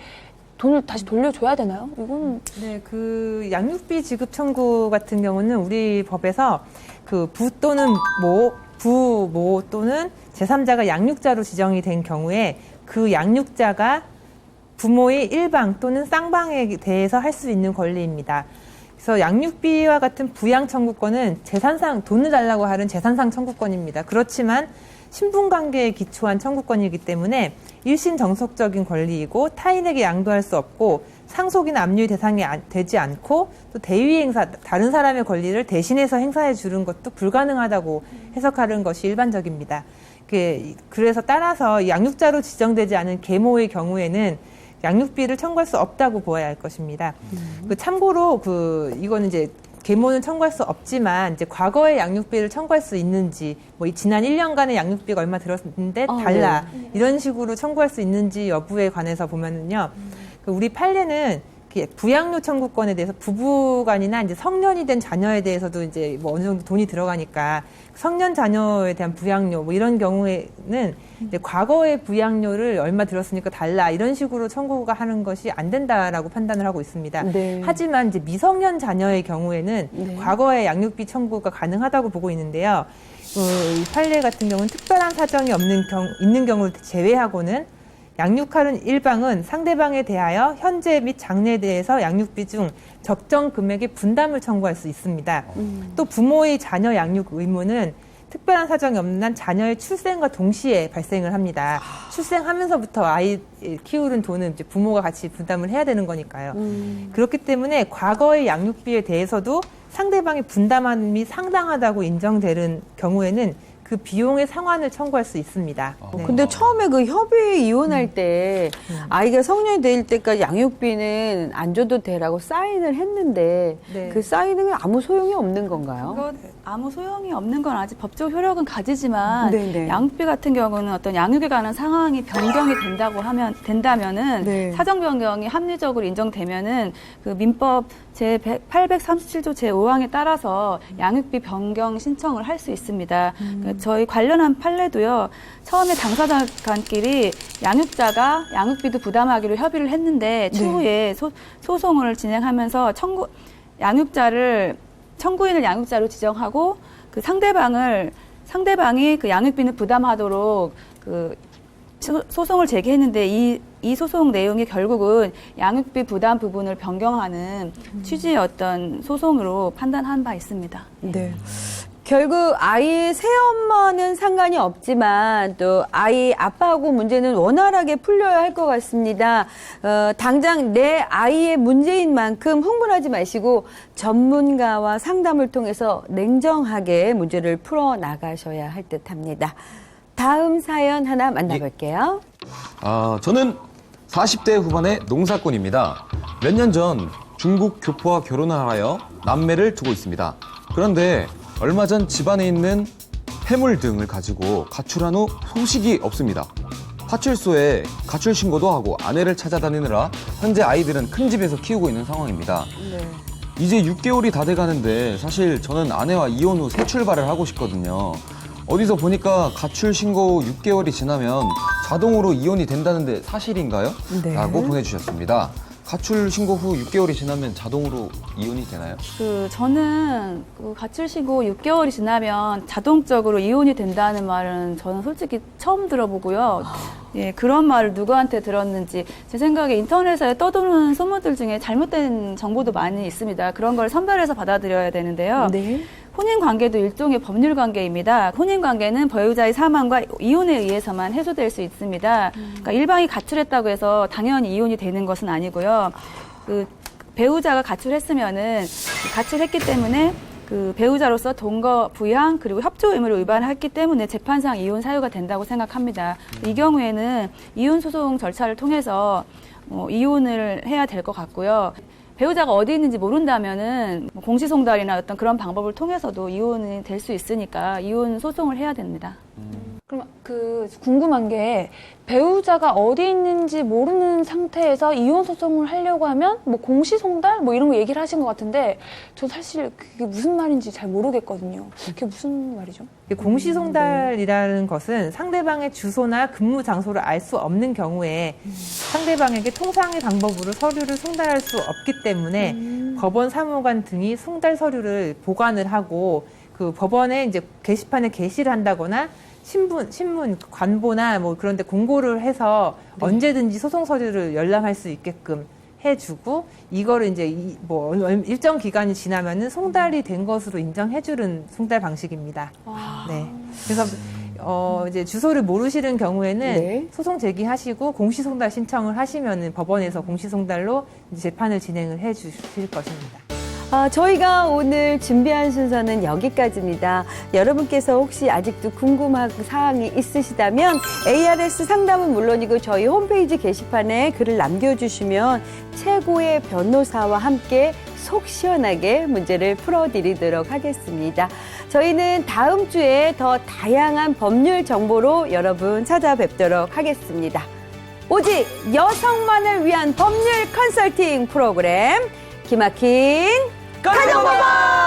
돈을 다시 돌려줘야 되나요? 이거는 네, 그 양육비 지급 청구 같은 경우는 우리 법에서 그 부 또는 모 또는 제3자가 양육자로 지정이 된 경우에 그 양육자가 부모의 일방 또는 쌍방에 대해서 할 수 있는 권리입니다. 그래서 양육비와 같은 부양 청구권은 재산상 돈을 달라고 하는 재산상 청구권입니다. 그렇지만 신분관계에 기초한 청구권이기 때문에 일신 정석적인 권리이고 타인에게 양도할 수 없고 상속이나 압류의 대상이 되지 않고 또 대위 행사, 다른 사람의 권리를 대신해서 행사해 주는 것도 불가능하다고 해석하는 것이 일반적입니다. 그래서 따라서 양육자로 지정되지 않은 계모의 경우에는 양육비를 청구할 수 없다고 보아야 할 것입니다. 참고로 이거는 이제 계모는 청구할 수 없지만 이제 과거에 양육비를 청구할 수 있는지 뭐 지난 1년간의 양육비가 얼마 들었는데 달라 이런 식으로 청구할 수 있는지 여부에 관해서 보면은요. 우리 판례는 부양료 청구권에 대해서 부부간이나 이제 성년이 된 자녀에 대해서도 이제 뭐 어느 정도 돈이 들어가니까 성년 자녀에 대한 부양료 뭐 이런 경우에는 이제 과거의 부양료를 얼마 들었으니까 달라 이런 식으로 청구가 하는 것이 안 된다라고 판단을 하고 있습니다. 네. 하지만 이제 미성년 자녀의 경우에는 네. 과거의 양육비 청구가 가능하다고 보고 있는데요. 이 판례 같은 경우는 특별한 사정이 있는 경우를 제외하고는 양육하는 일방은 상대방에 대하여 현재 및 장래에 대해서 양육비 중 적정 금액의 분담을 청구할 수 있습니다. 또 부모의 자녀 양육 의무는 특별한 사정이 없는 한 자녀의 출생과 동시에 발생을 합니다. 출생하면서부터 아이 키우는 돈은 이제 부모가 같이 분담을 해야 되는 거니까요. 그렇기 때문에 과거의 양육비에 대해서도 상대방이 분담함이 상당하다고 인정되는 경우에는 그 비용의 상환을 청구할 수 있습니다. 네. 근데 처음에 그 협의 이혼할 때 아이가 성년이 될 때까지 양육비는 안 줘도 되라고 사인을 했는데 네. 그 사인은 아무 소용이 없는 건가요? 그거 아무 소용이 없는 건 아직 법적 효력은 가지지만 네네. 양육비 같은 경우는 어떤 양육에 관한 상황이 변경이 된다면은 네. 사정 변경이 합리적으로 인정되면은 그 민법 제 837조 제 5항에 따라서 양육비 변경 신청을 할 수 있습니다. 그러니까 저희 관련한 판례도요. 처음에 당사자간끼리 양육자가 양육비도 부담하기로 협의를 했는데 추후에 소송을 진행하면서 청구인을 양육자로 지정하고 그 상대방이 그 양육비는 부담하도록 그 소송을 제기했는데 이 소송 내용이 결국은 양육비 부담 부분을 변경하는 취지의 어떤 소송으로 판단한 바 있습니다. 네. 결국 아이의 새엄마는 상관이 없지만 또 아이 아빠하고 문제는 원활하게 풀려야 할 것 같습니다. 당장 내 아이의 문제인 만큼 흥분하지 마시고 전문가와 상담을 통해서 냉정하게 문제를 풀어 나가셔야 할 듯합니다. 다음 사연 하나 만나볼게요. 저는 40대 후반의 농사꾼입니다. 몇 년 전 중국 교포와 결혼을 하여 남매를 두고 있습니다. 그런데 얼마 전 집안에 있는 폐물 등을 가지고 가출한 후 소식이 없습니다. 파출소에 가출 신고도 하고 아내를 찾아다니느라 현재 아이들은 큰 집에서 키우고 있는 상황입니다. 이제 6개월이 다 돼가는데 사실 저는 아내와 이혼 후 새 출발을 하고 싶거든요. 어디서 보니까 가출 신고 후 6개월이 지나면 자동으로 이혼이 된다는데 사실인가요? 네. 라고 보내주셨습니다. 가출 신고 후 6개월이 지나면 자동으로 이혼이 되나요? 저는 가출 신고 6개월이 지나면 자동적으로 이혼이 된다는 말은 저는 솔직히 처음 들어보고요. 예, 그런 말을 누구한테 들었는지 제 생각에 인터넷에 떠도는 소문들 중에 잘못된 정보도 많이 있습니다. 그런 걸 선별해서 받아들여야 되는데요. 네. 혼인 관계도 일종의 법률 관계입니다. 혼인 관계는 배우자의 사망과 이혼에 의해서만 해소될 수 있습니다. 그러니까 일방이 가출했다고 해서 당연히 이혼이 되는 것은 아니고요. 그 배우자가 가출했으면은 가출했기 때문에 그 배우자로서 동거 부양 그리고 협조 의무를 위반했기 때문에 재판상 이혼 사유가 된다고 생각합니다. 이 경우에는 이혼 소송 절차를 통해서 이혼을 해야 될 것 같고요. 배우자가 어디 있는지 모른다면은 공시송달이나 어떤 그런 방법을 통해서도 이혼이 될 수 있으니까 이혼 소송을 해야 됩니다. 그럼 궁금한 게 배우자가 어디 있는지 모르는 상태에서 이혼 소송을 하려고 하면 뭐 공시송달 뭐 이런 거 얘기를 하신 것 같은데 저 사실 그게 무슨 말인지 잘 모르겠거든요. 그게 무슨 말이죠? 공시송달이라는 것은 상대방의 주소나 근무 장소를 알 수 없는 경우에 상대방에게 통상의 방법으로 서류를 송달할 수 없기 때문에 법원 사무관 등이 송달 서류를 보관을 하고 그 법원에 이제 게시판에 게시를 한다거나 신문, 관보나 뭐 그런 데 공고를 해서 언제든지 소송 서류를 열람할 수 있게끔 해주고 이거를 이제 뭐 일정 기간이 지나면은 송달이 된 것으로 인정해주는 송달 방식입니다. 네. 그래서 이제 주소를 모르시는 경우에는 네. 소송 제기하시고 공시송달 신청을 하시면은 법원에서 공시송달로 이제 재판을 진행을 해주실 것입니다. 저희가 오늘 준비한 순서는 여기까지입니다. 여러분께서 혹시 아직도 궁금한 사항이 있으시다면 ARS 상담은 물론이고 저희 홈페이지 게시판에 글을 남겨주시면 최고의 변호사와 함께 속 시원하게 문제를 풀어드리도록 하겠습니다. 저희는 다음 주에 더 다양한 법률 정보로 여러분 찾아뵙도록 하겠습니다. 오직 여성만을 위한 법률 컨설팅 프로그램 기막힌 가정법원.